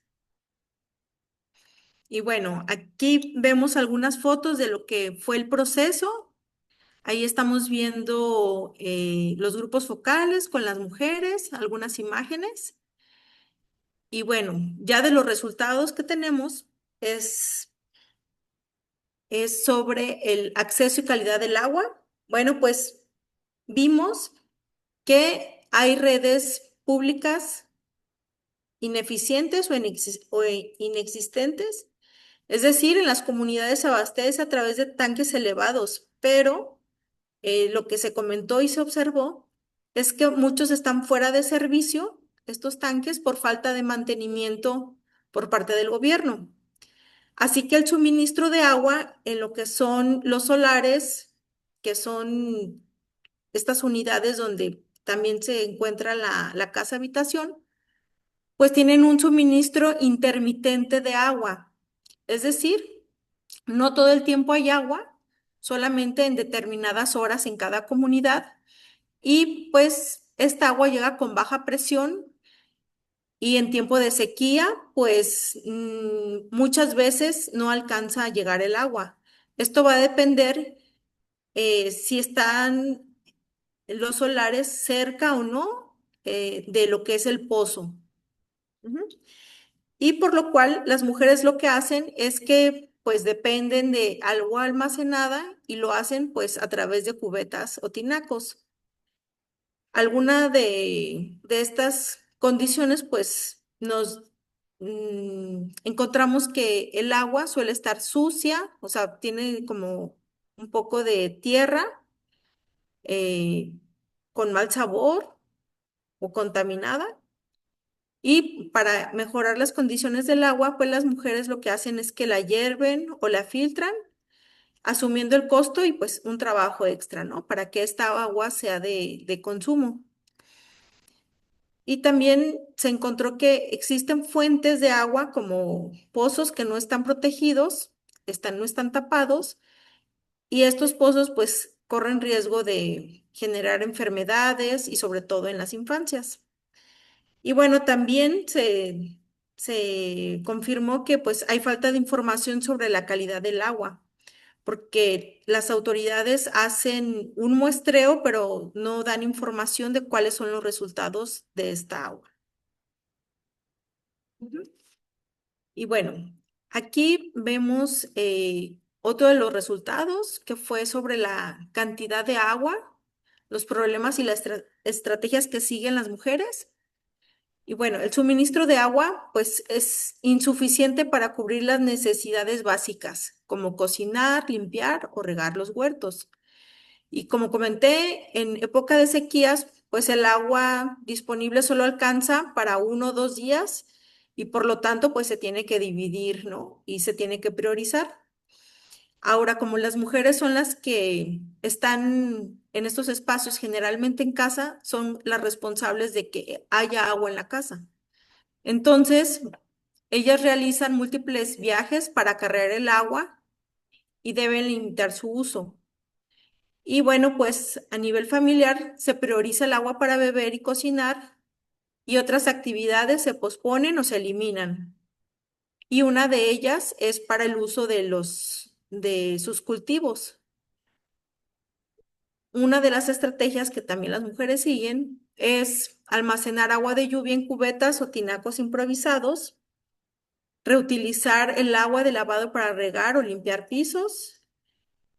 Y bueno, aquí vemos algunas fotos de lo que fue el proceso. Ahí estamos viendo los grupos focales con las mujeres, algunas imágenes. Y bueno, ya de los resultados que tenemos es sobre el acceso y calidad del agua. Bueno, pues vimos que hay redes públicas ineficientes o inexistentes, es decir, en las comunidades se abastece a través de tanques elevados, pero lo que se comentó y se observó es que muchos están fuera de servicio, estos tanques, por falta de mantenimiento por parte del gobierno. Así que el suministro de agua en lo que son los solares, que son estas unidades donde también se encuentra la casa habitación, pues tienen un suministro intermitente de agua. Es decir, no todo el tiempo hay agua, solamente en determinadas horas en cada comunidad. Y pues esta agua llega con baja presión y en tiempo de sequía, pues muchas veces no alcanza a llegar el agua. Esto va a depender si están los solares cerca o no de lo que es el pozo. Ujú. Y por lo cual las mujeres lo que hacen es que pues dependen de agua almacenada y lo hacen pues a través de cubetas o tinacos. Alguna de estas condiciones pues nos encontramos que el agua suele estar sucia, o sea, tiene como un poco de tierra eh, con mal sabor o contaminada. Y para mejorar las condiciones del agua, pues las mujeres lo que hacen es que la hierven o la filtran, asumiendo el costo y pues un trabajo extra, ¿no? Para que esta agua sea de consumo. Y también se encontró que existen fuentes de agua como pozos que no están protegidos, no están tapados, y estos pozos pues corren riesgo de generar enfermedades y sobre todo en las infancias. Y bueno, también se confirmó que pues hay falta de información sobre la calidad del agua, porque las autoridades hacen un muestreo, pero no dan información de cuáles son los resultados de esta agua. Ujú. Y bueno, aquí vemos otro de los resultados que fue sobre la cantidad de agua, los problemas y las estrategias que siguen las mujeres. Y bueno, el suministro de agua pues es insuficiente para cubrir las necesidades básicas, como cocinar, limpiar o regar los huertos. Y como comenté, en época de sequías, pues el agua disponible solo alcanza para 1 o 2 días y por lo tanto pues se tiene que dividir, ¿no? Y se tiene que priorizar. Ahora, como las mujeres son las que están en estos espacios generalmente en casa, son las responsables de que haya agua en la casa. Entonces, ellas realizan múltiples viajes para cargar el agua y deben limitar su uso. Y bueno, pues a nivel familiar se prioriza el agua para beber y cocinar y otras actividades se posponen o se eliminan. Y una de ellas es para el uso de sus cultivos. Una de las estrategias que también las mujeres siguen es almacenar agua de lluvia en cubetas o tinacos improvisados, reutilizar el agua de lavado para regar o limpiar pisos.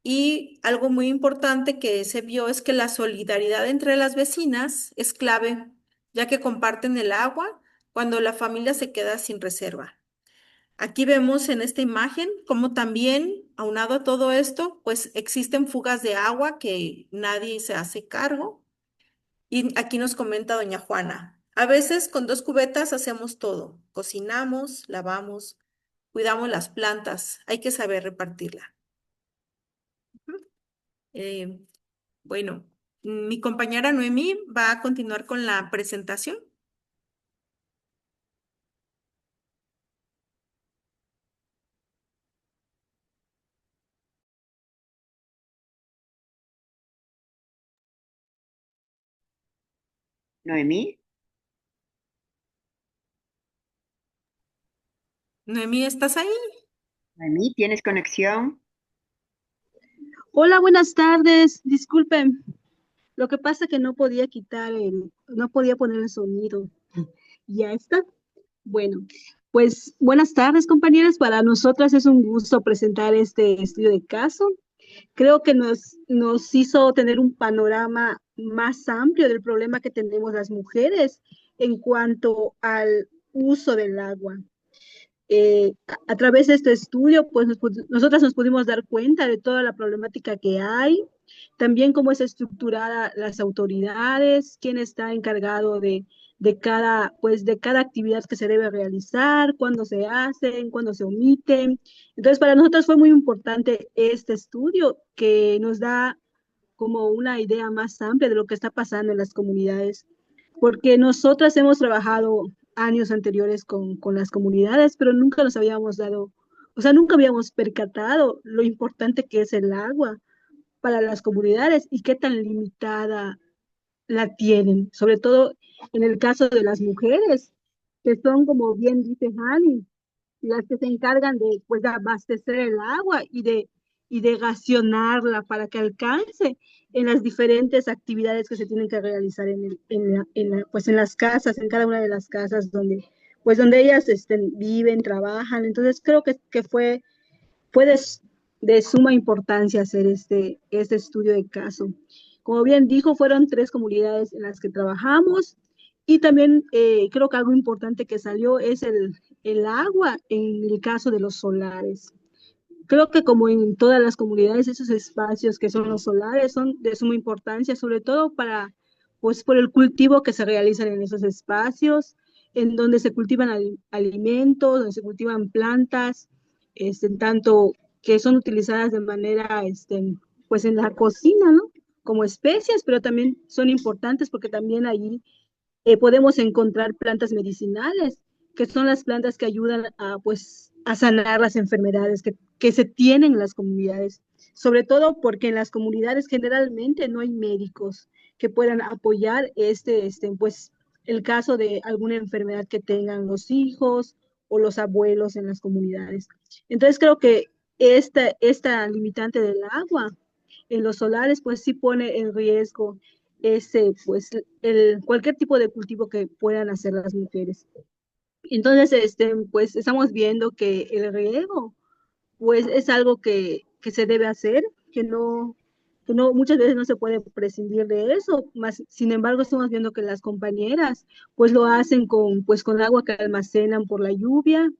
Y algo muy importante que se vio es que la solidaridad entre las vecinas es clave, ya que comparten el agua cuando la familia se queda sin reserva. Aquí vemos en esta imagen cómo también, aunado a todo esto, pues existen fugas de agua que nadie se hace cargo. Y aquí nos comenta doña Juana, a veces con 2 cubetas hacemos todo, cocinamos, lavamos, cuidamos las plantas, hay que saber repartirla. Eh, bueno, mi compañera Noemí va a continuar con la presentación. Noemí, Noemí, ¿estás ahí? Noemí, ¿tienes conexión? Hola, buenas tardes. Disculpen, lo que pasa es que no podía poner el sonido. Ya está. Bueno, pues buenas tardes, compañeras. Para nosotras es un gusto presentar este estudio de caso. Creo que nos hizo tener un panorama más amplio del problema que tenemos las mujeres en cuanto al uso del agua. a través de este estudio, pues nosotras nos pudimos dar cuenta de toda la problemática que hay, también cómo es estructurada las autoridades, quién está encargado de cada actividad que se debe realizar, cuándo se hacen, cuándo se omiten. Entonces, para nosotros fue muy importante este estudio que nos da como una idea más amplia de lo que está pasando en las comunidades, porque nosotras hemos trabajado años anteriores con las comunidades, pero nunca nos habíamos dado, o sea, nunca habíamos percatado lo importante que es el agua para las comunidades y qué tan limitada la tienen, sobre todo en el caso de las mujeres, que son, como bien dice Hani, las que se encargan de, pues, de abastecer el agua y de racionarla para que alcance en las diferentes actividades que se tienen que realizar pues, en las casas, en cada una de las casas donde, pues, donde ellas viven, trabajan. Entonces, creo que fue de suma importancia hacer este estudio de caso. Como bien dijo, fueron 3 comunidades en las que trabajamos y también creo que algo importante que salió es el agua en el caso de los solares. Creo que como en todas las comunidades, esos espacios que son los solares son de suma importancia, sobre todo pues por el cultivo que se realizan en esos espacios, en donde se cultivan alimentos, donde se cultivan plantas, tanto que son utilizadas de manera, pues en la cocina, ¿no? Como especias, pero también son importantes porque también allí podemos encontrar plantas medicinales, que son las plantas que ayudan a, pues, a sanar las enfermedades que se tienen en las comunidades, sobre todo porque en las comunidades generalmente no hay médicos que puedan apoyar pues, el caso de alguna enfermedad que tengan los hijos o los abuelos en las comunidades. Entonces creo que esta limitante del agua en los solares, pues sí pone en riesgo pues, cualquier tipo de cultivo que puedan hacer las mujeres. Entonces, pues estamos viendo que el riego, pues es algo que se debe hacer, que no, muchas veces no se puede prescindir de eso, más, sin embargo, estamos viendo que las compañeras, pues lo hacen pues con agua que almacenan por la lluvia,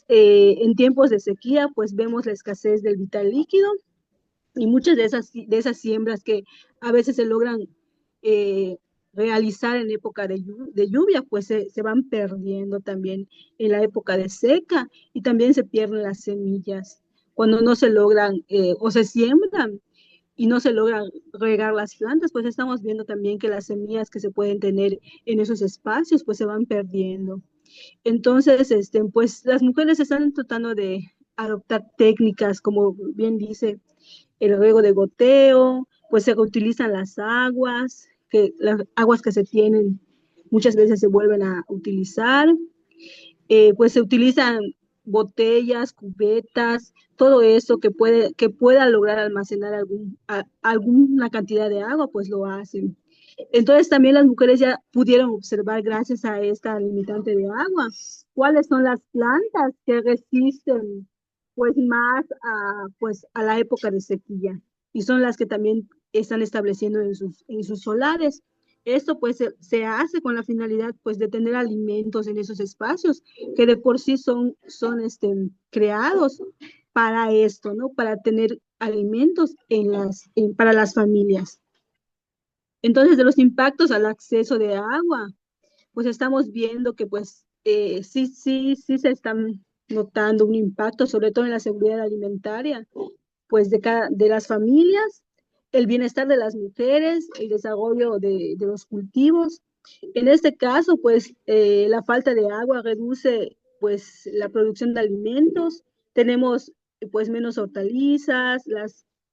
en tiempos de sequía, pues vemos la escasez del vital líquido, y muchas de esas siembras que a veces se logran eh, realizar en época de lluvia, pues se van perdiendo también en la época de seca y también se pierden las semillas cuando no se logran o se siembran y no se logran regar las plantas, pues estamos viendo también que las semillas que se pueden tener en esos espacios, pues se van perdiendo. Entonces, pues las mujeres están tratando de adoptar técnicas, como bien dice, el riego de goteo, pues se reutilizan las aguas, que las aguas que se tienen muchas veces se vuelven a utilizar, pues se utilizan botellas, cubetas, todo eso que pueda lograr almacenar alguna cantidad de agua, pues lo hacen. Entonces también las mujeres ya pudieron observar, gracias a esta limitante de agua, cuáles son las plantas que resisten pues más pues, a la época de sequía y son las que también están estableciendo en sus solares. Esto pues se hace con la finalidad pues de tener alimentos en esos espacios que de por sí son creados para esto, ¿no? Para tener alimentos para las familias. Entonces, de los impactos al acceso de agua, pues estamos viendo que pues sí se están notando un impacto, sobre todo en la seguridad alimentaria, pues de las familias, el bienestar de las mujeres, el desarrollo de los cultivos. En este caso, pues la falta de agua reduce pues la producción de alimentos, tenemos pues menos hortalizas,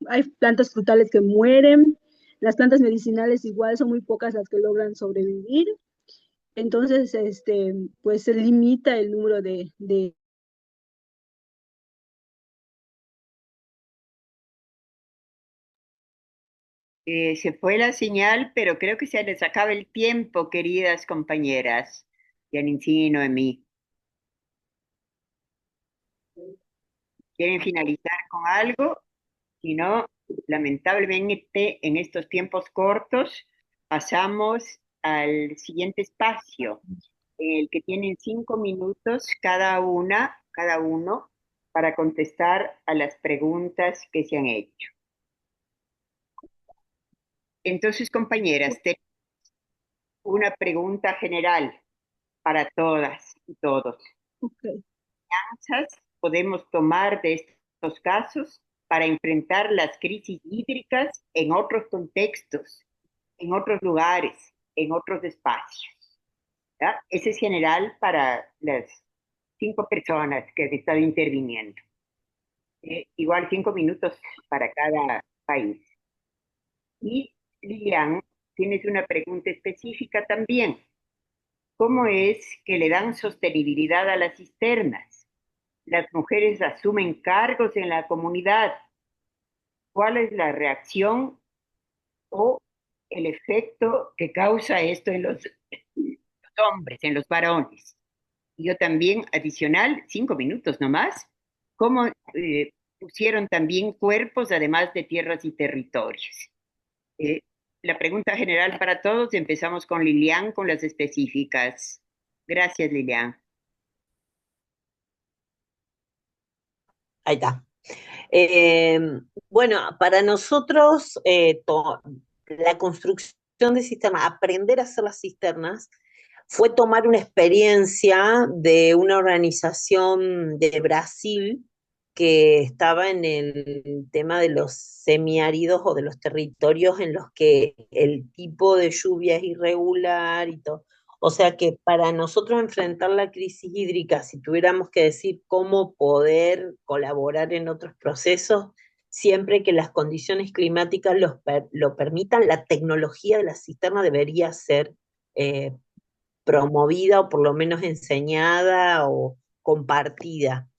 hay plantas frutales que mueren, las plantas medicinales igual son muy pocas las que logran sobrevivir. Entonces, pues se limita el número de. Se fue la señal, pero creo que se les acaba el tiempo, queridas compañeras, Yaninsin y Noemí. ¿Quieren finalizar con algo? Si no, lamentablemente en estos tiempos cortos pasamos al siguiente espacio. en el que tienen 5 minutos cada uno, para contestar a las preguntas que se han hecho. Entonces, compañeras, tengo una pregunta general para todas y todos. Ok. Podemos tomar de estos casos para enfrentar las crisis hídricas en otros contextos, en otros lugares, en otros espacios. ¿Ya? Ese es general para las 5 personas que han estado interviniendo. Igual 5 minutos para cada país. Y Lilian, tienes una pregunta específica también. ¿Cómo es que le dan sostenibilidad a las cisternas? Las mujeres asumen cargos en la comunidad. ¿Cuál es la reacción o el efecto que causa esto en los hombres, en los varones? Yo también, adicional, 5 minutos nomás, ¿cómo pusieron también cuerpos además de tierras y territorios? Eh, la pregunta general para todos, empezamos con Lilian, con las específicas. Gracias, Lilian. Ahí está. Eh, bueno, para nosotros la construcción de cisternas, aprender a hacer las cisternas, fue tomar una experiencia de una organización de Brasil que estaba en el tema de los semiáridos o de los territorios en los que el tipo de lluvia es irregular y todo. O sea que para nosotros enfrentar la crisis hídrica, si tuviéramos que decir cómo poder colaborar en otros procesos, siempre que las condiciones climáticas lo permitan, la tecnología de la cisterna debería ser promovida o por lo menos enseñada o compartida,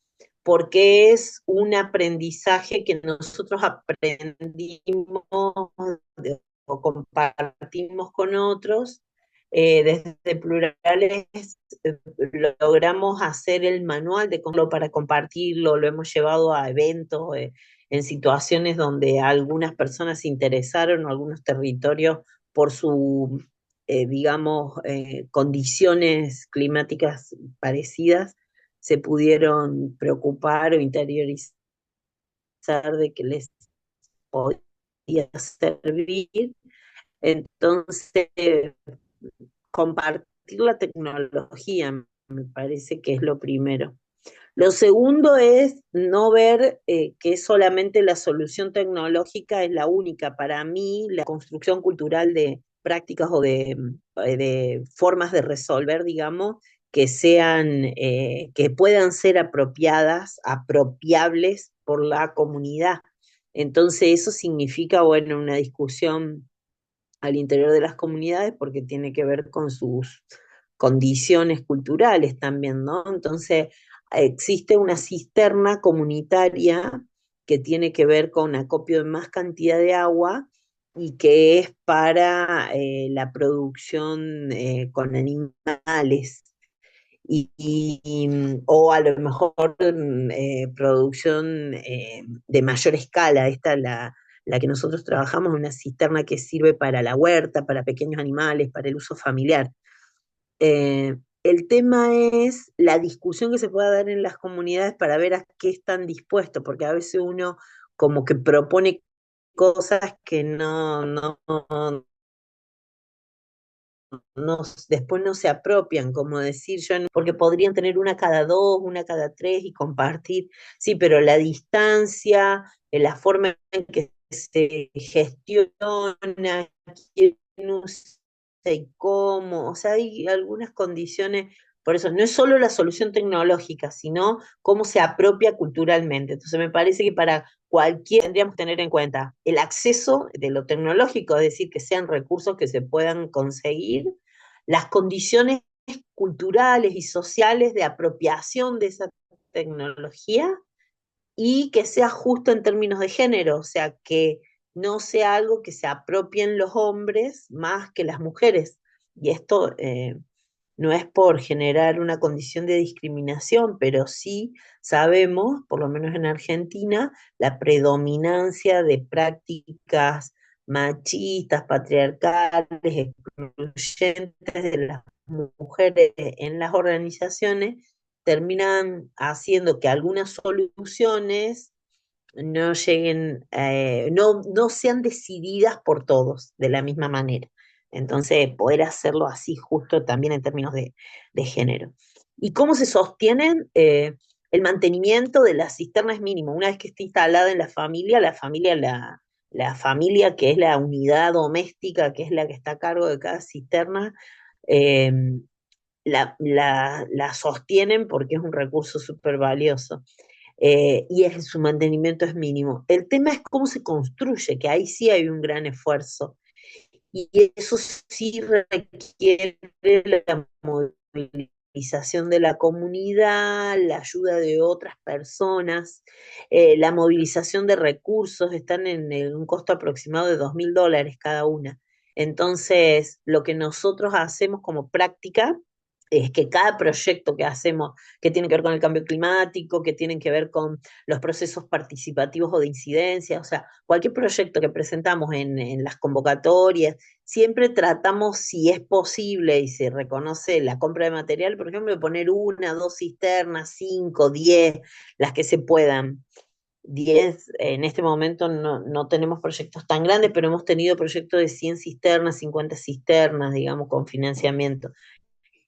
porque es un aprendizaje que nosotros aprendimos o compartimos con otros. Desde Plurales logramos hacer el manual de cómo para compartirlo, lo hemos llevado a eventos en situaciones donde algunas personas se interesaron o algunos territorios por su, digamos, condiciones climáticas parecidas, se pudieron preocupar o interiorizar de que les podía servir. Entonces, compartir la tecnología me parece que es lo primero. Lo segundo es no ver que solamente la solución tecnológica es la única. Para mí, la construcción cultural de prácticas o de formas de resolver, digamos, que sean, que puedan ser apropiadas, apropiables por la comunidad. Entonces, eso significa, bueno, una discusión al interior de las comunidades porque tiene que ver con sus condiciones culturales también, ¿no? Entonces, existe una cisterna comunitaria que tiene que ver con acopio de más cantidad de agua y que es para la producción con animales o a lo mejor producción de mayor escala. Esta es la que nosotros trabajamos, una cisterna que sirve para la huerta, para pequeños animales, para el uso familiar. El tema es la discusión que se pueda dar en las comunidades para ver a qué están dispuestos, porque a veces uno como que propone cosas que después no se apropian, como decir, porque podrían tener una cada 2, una cada 3 y compartir, sí, pero la distancia, la forma en que se gestiona, quién usa y cómo, o sea, hay algunas condiciones, por eso no es solo la solución tecnológica, sino cómo se apropia culturalmente. Entonces me parece que para cualquier tendríamos que tener en cuenta el acceso de lo tecnológico, es decir, que sean recursos que se puedan conseguir, las condiciones culturales y sociales de apropiación de esa tecnología y que sea justo en términos de género, o sea, que no sea algo que se apropien los hombres más que las mujeres. Y esto no es por generar una condición de discriminación, pero sí sabemos, por lo menos en Argentina, la predominancia de prácticas machistas, patriarcales, excluyentes de las mujeres en las organizaciones terminan haciendo que algunas soluciones no lleguen, no sean decididas por todos de la misma manera. Entonces, poder hacerlo así justo también en términos de género. ¿Y cómo se sostienen? El mantenimiento de la cisterna es mínimo. Una vez que esté instalada en la familia que es la unidad doméstica, que es la que está a cargo de cada cisterna, eh, la sostienen porque es un recurso súper valioso. Su mantenimiento es mínimo. El tema es cómo se construye, que ahí sí hay un gran esfuerzo. Y eso sí requiere la movilización de la comunidad, la ayuda de otras personas, la movilización de recursos, están en un costo aproximado de $2.000 cada una. Entonces, lo que nosotros hacemos como práctica es que cada proyecto que hacemos, que tiene que ver con el cambio climático, que tienen que ver con los procesos participativos o de incidencia, o sea, cualquier proyecto que presentamos en las convocatorias, siempre tratamos, si es posible y se reconoce la compra de material, por ejemplo, de poner 1, 2 cisternas, 5, 10, las que se puedan. 10, en este momento no tenemos proyectos tan grandes, pero hemos tenido proyectos de 100 cisternas, 50 cisternas, digamos, con financiamiento.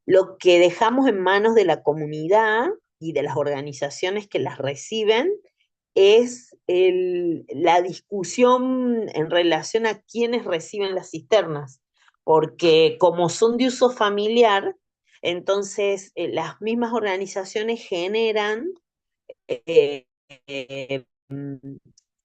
Lo que dejamos en manos de la comunidad y de las organizaciones que las reciben es la discusión en relación a quienes reciben las cisternas, porque como son de uso familiar, entonces las mismas organizaciones generan eh, eh, mm,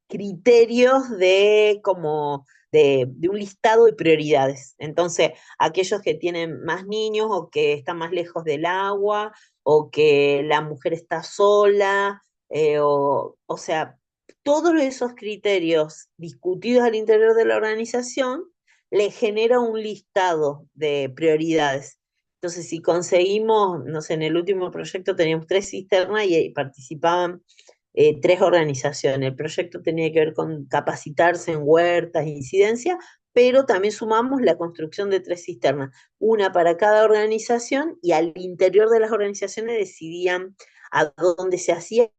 criterios de un listado de prioridades. Entonces, aquellos que tienen más niños o que están más lejos del agua o que la mujer está sola, o sea, todos esos criterios discutidos al interior de la organización le genera un listado de prioridades. Entonces, si conseguimos, no sé, en el último proyecto teníamos 3 cisternas y participaban 3 organizaciones. El proyecto tenía que ver con capacitarse en huertas e incidencia, pero también sumamos la construcción de 3 cisternas, una para cada organización, y al interior de las organizaciones decidían a dónde se hacía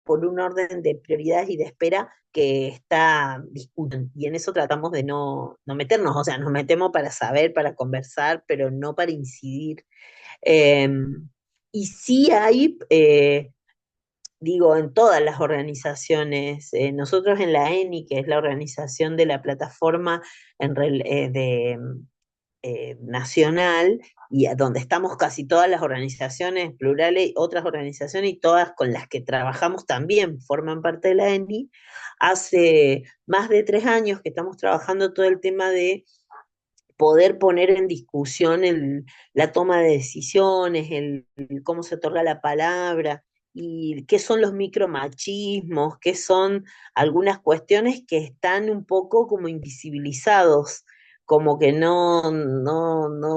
por un orden de prioridades y de espera que está discutido. Y en eso tratamos de no meternos, o sea, nos metemos para saber, para conversar, pero no para incidir. Eh, y sí hay, digo, en todas las organizaciones, nosotros en la ENI, que es la organización de la plataforma nacional, y donde estamos casi todas las organizaciones plurales, otras organizaciones y todas con las que trabajamos también forman parte de la ENI, hace más de 3 años que estamos trabajando todo el tema de poder poner en discusión la toma de decisiones, cómo se otorga la palabra, y qué son los micromachismos, qué son algunas cuestiones que están un poco como invisibilizados, como que no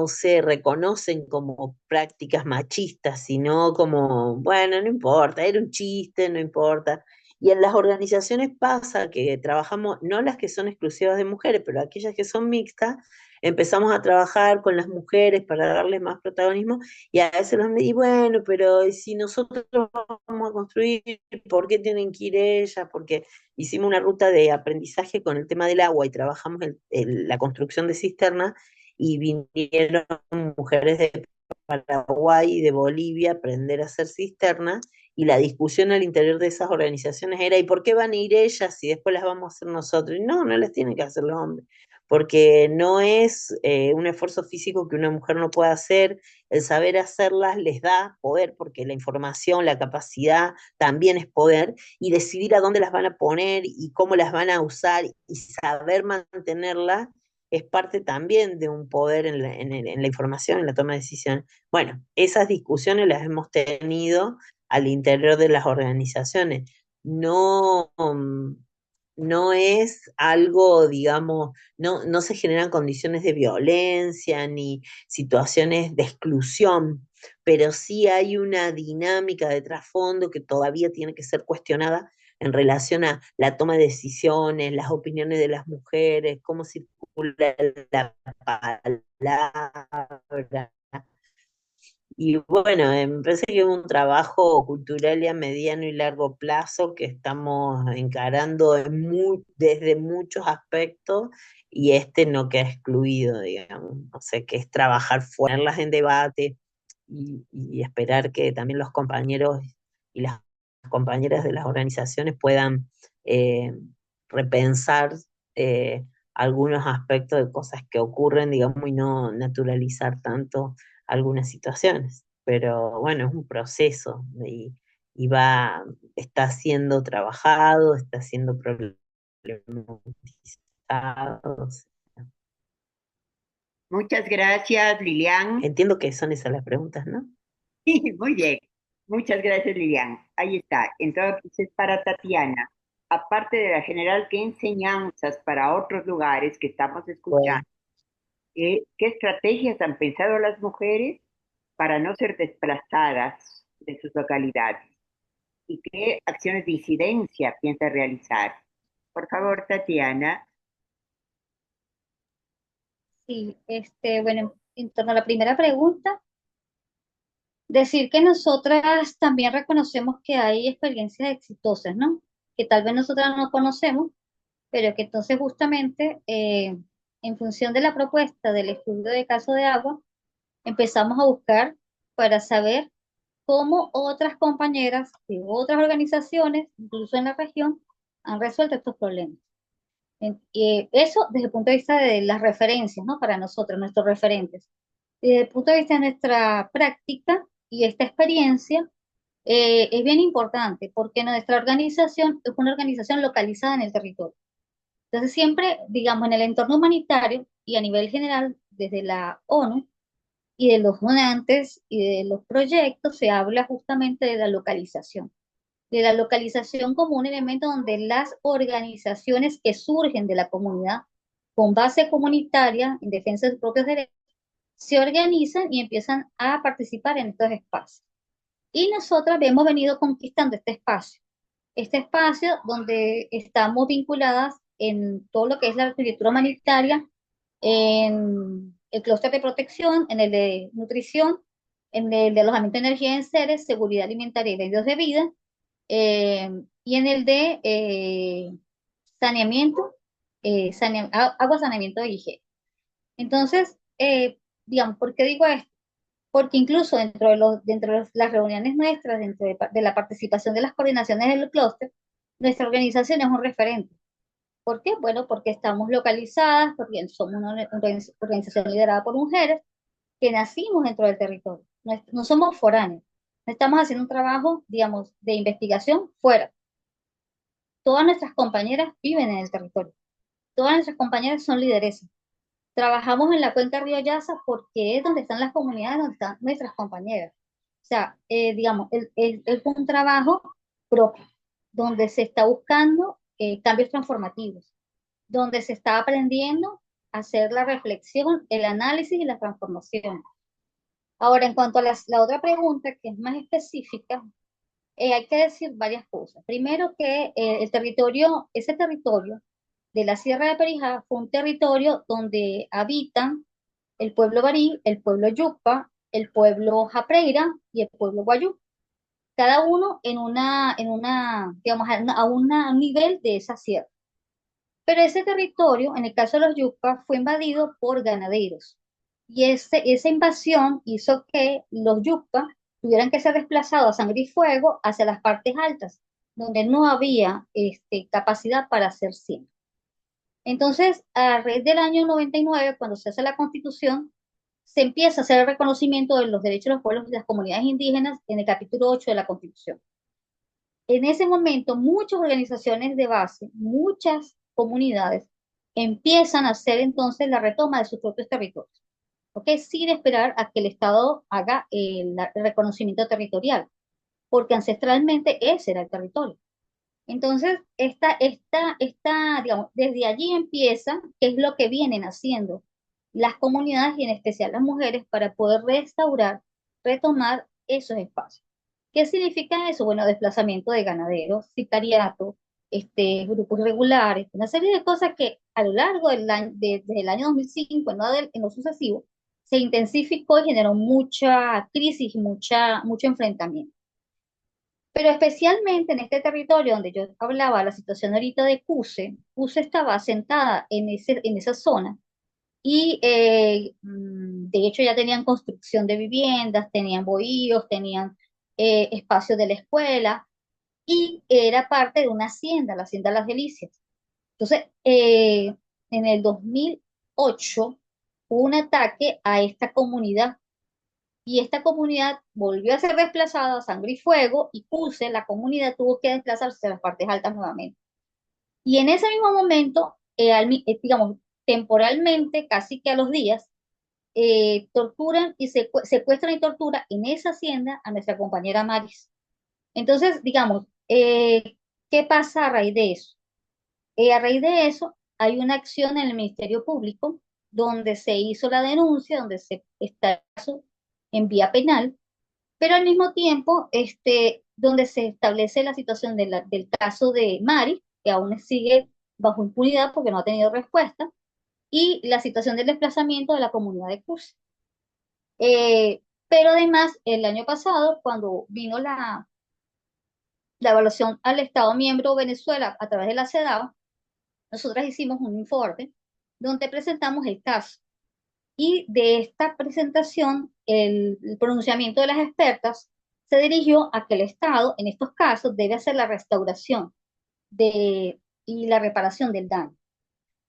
se reconocen como prácticas machistas, sino como, bueno, no importa, era un chiste, no importa. Y en las organizaciones pasa que trabajamos, no las que son exclusivas de mujeres, pero aquellas que son mixtas, empezamos a trabajar con las mujeres para darles más protagonismo, y a veces nos y bueno, pero si nosotros vamos a construir, ¿por qué tienen que ir ellas? Porque hicimos una ruta de aprendizaje con el tema del agua y trabajamos la construcción de cisternas, y vinieron mujeres de Paraguay y de Bolivia a aprender a hacer cisternas, y la discusión al interior de esas organizaciones era, ¿y por qué van a ir ellas si después las vamos a hacer nosotros? Y no las tienen que hacer los hombres, porque no es un esfuerzo físico que una mujer no pueda hacer. El saber hacerlas les da poder, porque la información, la capacidad también es poder, y decidir a dónde las van a poner y cómo las van a usar y saber mantenerlas es parte también de un poder en la información, en la toma de decisiones. Bueno, esas discusiones las hemos tenido al interior de las organizaciones. No, no es algo, digamos, no se generan condiciones de violencia ni situaciones de exclusión, pero sí hay una dinámica de trasfondo que todavía tiene que ser cuestionada en relación a la toma de decisiones, las opiniones de las mujeres, cómo circula la palabra. Y bueno, me parece que es un trabajo cultural y a mediano y largo plazo que estamos encarando desde muchos aspectos y este no queda excluido, digamos. O sea, que es trabajar, ponerlas en debate y esperar que también los compañeros y las compañeras de las organizaciones puedan eh, repensar algunos aspectos de cosas que ocurren, digamos, y no naturalizar tanto algunas situaciones. Pero bueno, es un proceso y está siendo trabajado, está siendo problematizado. Muchas gracias, Lilian. Entiendo que son esas las preguntas, ¿no? Sí, muy bien. Muchas gracias, Lilian. Ahí está. Entonces, para Tatiana, aparte de la general, ¿qué enseñanzas para otros lugares que estamos Bueno, escuchando? ¿Qué estrategias han pensado las mujeres para no ser desplazadas de sus localidades? ¿Y qué acciones de incidencia piensa realizar? Por favor, Tatiana. Sí, bueno, en torno a la primera pregunta, decir que nosotras también reconocemos que hay experiencias exitosas, ¿no? Que tal vez nosotras no conocemos, pero que entonces justamente en función de la propuesta del estudio de caso de agua, empezamos a buscar para saber cómo otras compañeras de otras organizaciones, incluso en la región, han resuelto estos problemas. Eso desde el punto de vista de las referencias, ¿no? Para nosotros, nuestros referentes. Desde el punto de vista de nuestra práctica y esta experiencia, es bien importante porque nuestra organización es una organización localizada en el territorio. Entonces, siempre, digamos, en el entorno humanitario y a nivel general, desde la ONU y de los donantes y de los proyectos, se habla justamente de la localización como un elemento donde las organizaciones que surgen de la comunidad con base comunitaria en defensa de sus propios derechos se organizan y empiezan a participar en estos espacios. Y nosotras hemos venido conquistando este espacio donde estamos vinculadas en todo lo que es la arquitectura humanitaria, en el clúster de protección, en el de nutrición, en el de alojamiento de energía en seres, seguridad alimentaria y medios de vida, eh, y en el de saneamiento, agua, saneamiento y higiene. Entonces, digamos, ¿por qué digo esto? Porque incluso dentro de las reuniones nuestras, dentro de la participación de las coordinaciones del clúster, nuestra organización es un referente. ¿Por qué? Bueno, porque estamos localizadas, porque somos una organización liderada por mujeres que nacimos dentro del territorio. No somos foráneos. No estamos haciendo un trabajo, digamos, de investigación fuera. Todas nuestras compañeras viven en el territorio. Todas nuestras compañeras son lideresas. Trabajamos en la cuenca Río Yasa porque es donde están las comunidades, donde están nuestras compañeras. O sea, digamos, es un trabajo propio, donde se está buscando cambios transformativos, donde se está aprendiendo a hacer la reflexión, el análisis y la transformación. Ahora, en cuanto a la otra pregunta, que es más específica, hay que decir varias cosas. Primero que ese territorio de la Sierra de Perijá fue un territorio donde habitan el pueblo Barí, el pueblo Yucpa, el pueblo Japreira y el pueblo Guayú, cada uno digamos, a un nivel de esa sierra. Pero ese territorio, en el caso de los Yucpa, fue invadido por ganaderos. Y esa invasión hizo que los Yucpa tuvieran que ser desplazados a sangre y fuego hacia las partes altas, donde no había capacidad para hacer siembra. Entonces, a raíz del año 99, cuando se hace la constitución, se empieza a hacer el reconocimiento de los derechos de los pueblos y las comunidades indígenas en el capítulo 8 de la constitución. En ese momento, muchas organizaciones de base, muchas comunidades, empiezan a hacer entonces la retoma de sus propios territorios, ¿ok? Sin esperar a que el Estado haga el reconocimiento territorial, porque ancestralmente ese era el territorio. Entonces, digamos, desde allí empieza, qué es lo que vienen haciendo las comunidades y en especial las mujeres para poder restaurar, retomar esos espacios. ¿Qué significa eso? Bueno, desplazamiento de ganaderos, sicariato, grupos irregulares, una serie de cosas que a lo largo desde el año 2005 en lo sucesivo, se intensificó y generó mucha crisis y mucho enfrentamiento. Pero especialmente en este territorio donde yo hablaba, la situación ahorita de Cuse estaba asentada en esa zona y de hecho ya tenían construcción de viviendas, tenían bohíos, tenían espacios de la escuela y era parte de una hacienda, la Hacienda Las Delicias. Entonces, en el 2008 hubo un ataque a esta comunidad y esta comunidad volvió a ser desplazada a sangre y fuego y Cuse, la comunidad tuvo que desplazarse a las partes altas nuevamente. Y en ese mismo momento, digamos, temporalmente, casi que a los días, torturan y secuestran y torturan en esa hacienda a nuestra compañera Maris. Entonces, digamos, ¿qué pasa a raíz de eso? A raíz de eso, hay una acción en el Ministerio Público donde se hizo la denuncia, donde se está en vía penal, pero al mismo tiempo, donde se establece la situación del caso de Mari, que aún sigue bajo impunidad porque no ha tenido respuesta, y la situación del desplazamiento de la comunidad de Cruz. Pero además, el año pasado, cuando vino la evaluación al Estado miembro Venezuela a través de la CEDAW, nosotras hicimos un informe donde presentamos el caso. Y de esta presentación, el pronunciamiento de las expertas se dirigió a que el Estado, en estos casos, debe hacer la restauración y la reparación del daño.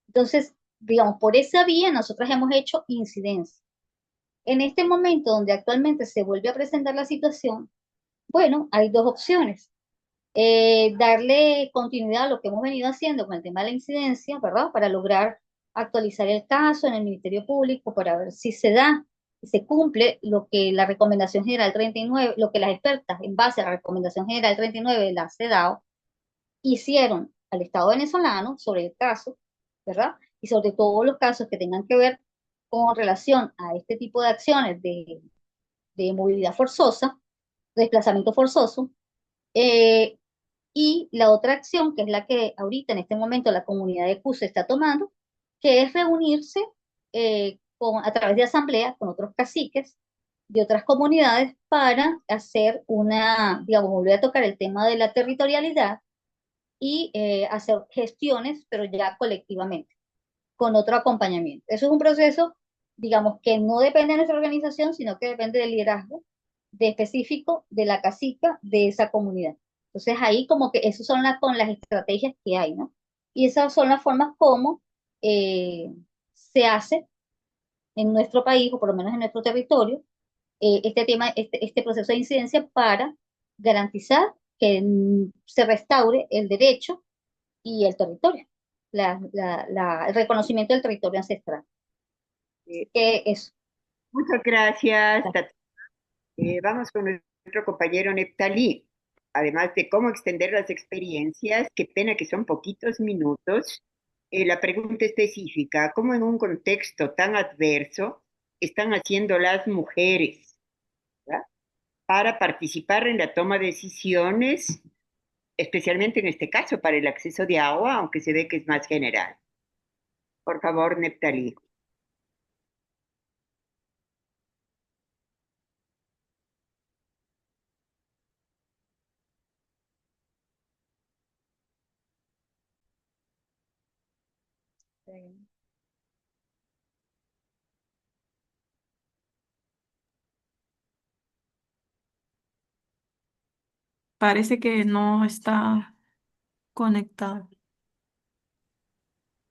Entonces, digamos, por esa vía nosotros hemos hecho incidencia. En este momento donde actualmente se vuelve a presentar la situación, bueno, hay dos opciones. Darle continuidad a lo que hemos venido haciendo con el tema de la incidencia, ¿verdad? Para lograr actualizar el caso en el Ministerio Público para ver si se da y se cumple lo que la Recomendación General 39, lo que las expertas en base a la Recomendación General 39 de la CEDAW hicieron al Estado venezolano sobre el caso, ¿verdad? Y sobre todos los casos que tengan que ver con relación a este tipo de acciones de movilidad forzosa, desplazamiento forzoso, y la otra acción, que es la que ahorita en este momento la comunidad de Cuse está tomando, que es reunirse a través de asamblea con otros caciques de otras comunidades para hacer digamos, volver a tocar el tema de la territorialidad y hacer gestiones, pero ya colectivamente, con otro acompañamiento. Eso es un proceso, digamos, que no depende de nuestra organización, sino que depende del liderazgo específico de la cacica de esa comunidad. Entonces ahí como que esas son con las estrategias que hay, ¿no? Y esas son las formas como se hace en nuestro país, o por lo menos en nuestro territorio, este proceso de incidencia para garantizar que se restaure el derecho y el territorio, el reconocimiento del territorio ancestral. Eso. Muchas gracias. Vamos con nuestro compañero Neptalí. Además de cómo extender las experiencias, qué pena que son poquitos minutos, la pregunta específica, ¿cómo en un contexto tan adverso están haciendo las mujeres, ¿verdad?, para participar en la toma de decisiones, especialmente en este caso para el acceso de agua, aunque se ve que es más general? Por favor, Neptalí. Parece que no está conectado.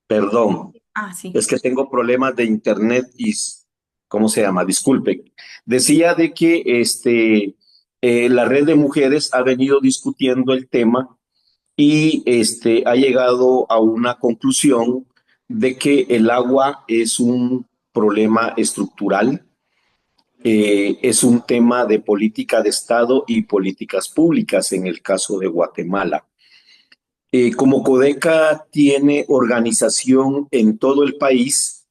Perdón, Ah, sí. es que tengo problemas de internet y, ¿cómo se llama? Disculpe. Decía de que la red de mujeres ha venido discutiendo el tema y ha llegado a una conclusión de que el agua es un problema estructural, es un tema de política de Estado y políticas públicas en el caso de Guatemala. Como Codeca tiene organización en todo el país,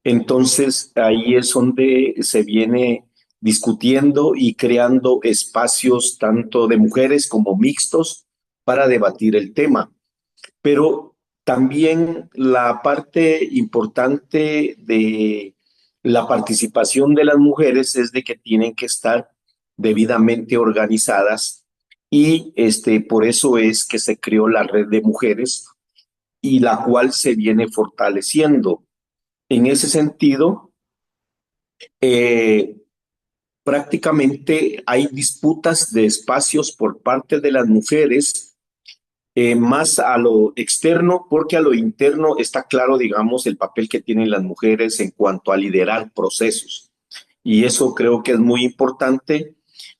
entonces ahí es donde se viene discutiendo y creando espacios tanto de mujeres como mixtos para debatir el tema. pero también la parte importante de la participación de las mujeres es de que tienen que estar debidamente organizadas y por eso es que se creó la red de mujeres y la cual se viene fortaleciendo. En ese sentido, prácticamente hay disputas de espacios por parte de las mujeres, más a lo externo, porque a lo interno está claro, digamos, el papel que tienen las mujeres en cuanto a liderar procesos. Y eso creo que es muy importante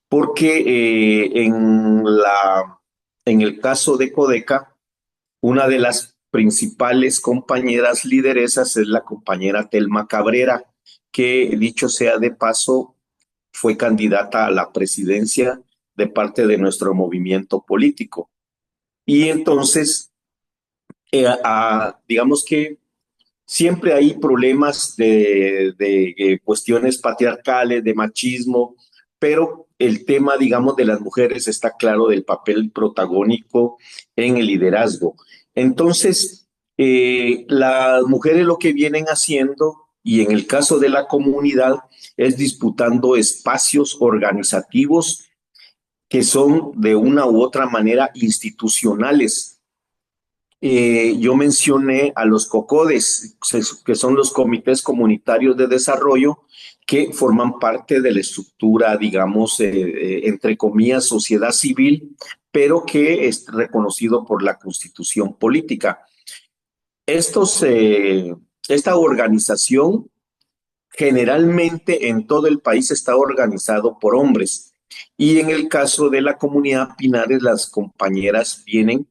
porque en el caso de Codeca, una de las principales compañeras lideresas es la compañera Telma Cabrera, que dicho sea de paso, fue candidata a la presidencia de parte de nuestro movimiento político. Y entonces, digamos que siempre hay problemas de cuestiones patriarcales, de machismo, pero el tema, digamos, de las mujeres está claro del papel protagónico en el liderazgo. Entonces, las mujeres lo que vienen haciendo, y en el caso de la comunidad, es disputando espacios organizativos que son de una u otra manera institucionales. Yo mencioné a los COCODES, que son los comités comunitarios de desarrollo, que forman parte de la estructura, digamos, entre comillas, sociedad civil, pero que es reconocido por la Constitución política. Esta organización generalmente en todo el país está organizado por hombres. Y en el caso de la comunidad Pinares, las compañeras vienen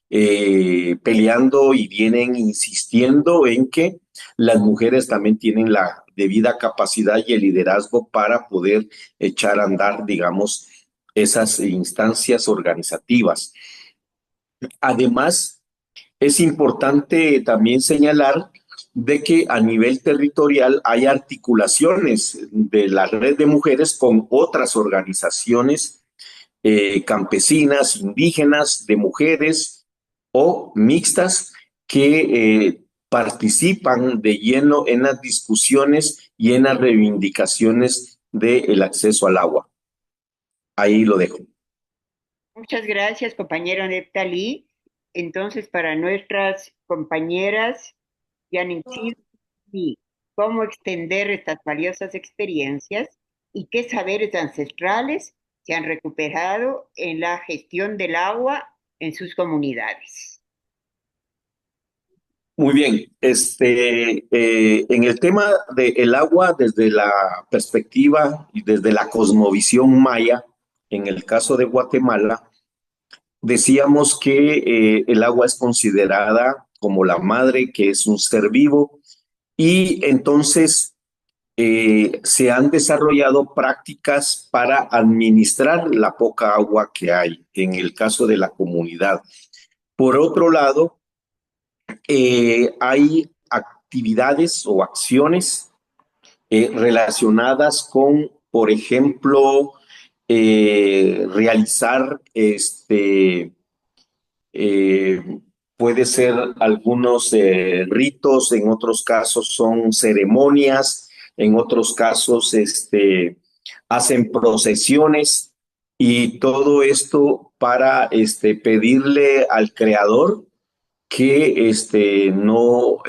peleando y vienen insistiendo en que las mujeres también tienen la debida capacidad y el liderazgo para poder echar a andar, digamos, esas instancias organizativas. Además, es importante también señalar de que a nivel territorial hay articulaciones de la red de mujeres con otras organizaciones campesinas, indígenas, de mujeres o mixtas que participan de lleno en las discusiones y en las reivindicaciones del acceso al agua. Ahí lo dejo. Muchas gracias, compañero Neftalí. Entonces, para nuestras compañeras que han incidido en cómo extender estas valiosas experiencias y qué saberes ancestrales se han recuperado en la gestión del agua en sus comunidades. Muy bien, en el tema del agua, desde la perspectiva y desde la cosmovisión maya, en el caso de Guatemala, decíamos que el agua es considerada como la madre, que es un ser vivo, y entonces se han desarrollado prácticas para administrar la poca agua que hay en el caso de la comunidad. Por otro lado, hay actividades o acciones relacionadas con, por ejemplo, realizar puede ser algunos ritos, en otros casos son ceremonias, en otros casos hacen procesiones y todo esto para pedirle al Creador que no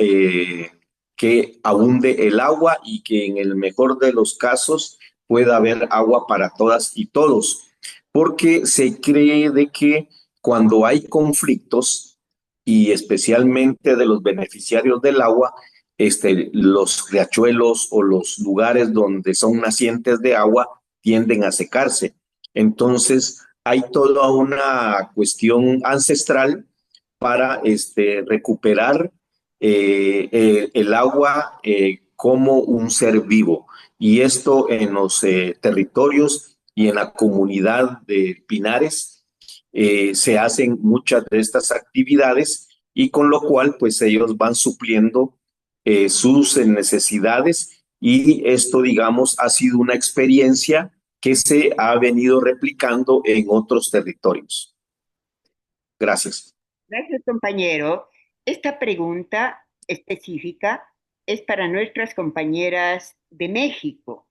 que abunde el agua y que en el mejor de los casos pueda haber agua para todas y todos, porque se cree de que cuando hay conflictos y especialmente de los beneficiarios del agua, los riachuelos o los lugares donde son nacientes de agua tienden a secarse. Entonces hay toda una cuestión ancestral para recuperar el agua como un ser vivo. Y esto en los territorios y en la comunidad de Pinares se hacen muchas de estas actividades y con lo cual pues ellos van supliendo sus necesidades y esto digamos ha sido una experiencia que se ha venido replicando en otros territorios. Gracias. Gracias, compañero. Esta pregunta específica es para nuestras compañeras de México.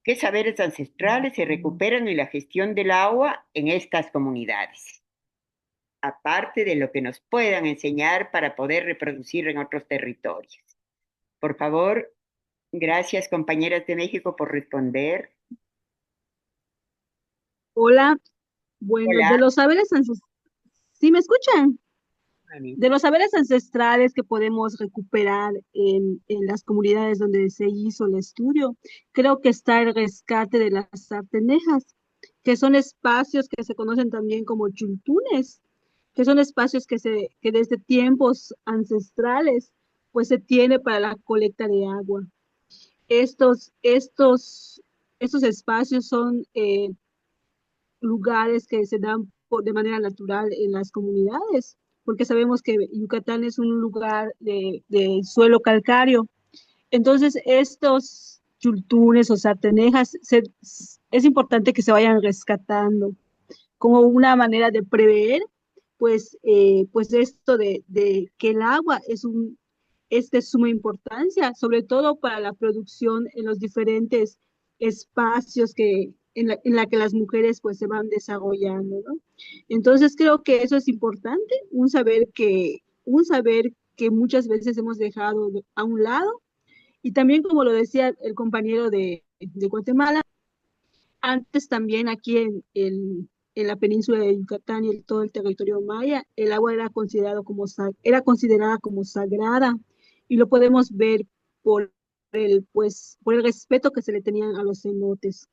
¿Qué saberes ancestrales se recuperan en la gestión del agua en estas comunidades? Aparte de lo que nos puedan enseñar para poder reproducir en otros territorios. Por favor, gracias, compañeras de México, por responder. Hola, bueno, Hola. de los saberes ancestrales, ¿sí me escuchan? Ani. De los saberes ancestrales que podemos recuperar en las comunidades donde se hizo el estudio, creo que está el rescate de las sartenejas, que son espacios que se conocen también como chultunes, que son espacios que desde tiempos ancestrales pues se tiene para la colecta de agua. Estos espacios son lugares que se dan de manera natural en las comunidades, porque sabemos que Yucatán es un lugar de suelo calcáreo. Entonces, estos chultunes o sartenejas es importante que se vayan rescatando como una manera de prever, pues esto de que el agua es de suma importancia, sobre todo para la producción en los diferentes espacios en la que las mujeres pues se van desarrollando, ¿no? Entonces creo que eso es importante, un saber que muchas veces hemos dejado a un lado, y también como lo decía el compañero de Guatemala, antes también aquí en la península de Yucatán y en todo el territorio maya, el agua era considerada como sagrada, y lo podemos ver por por el respeto que se le tenían a los cenotes,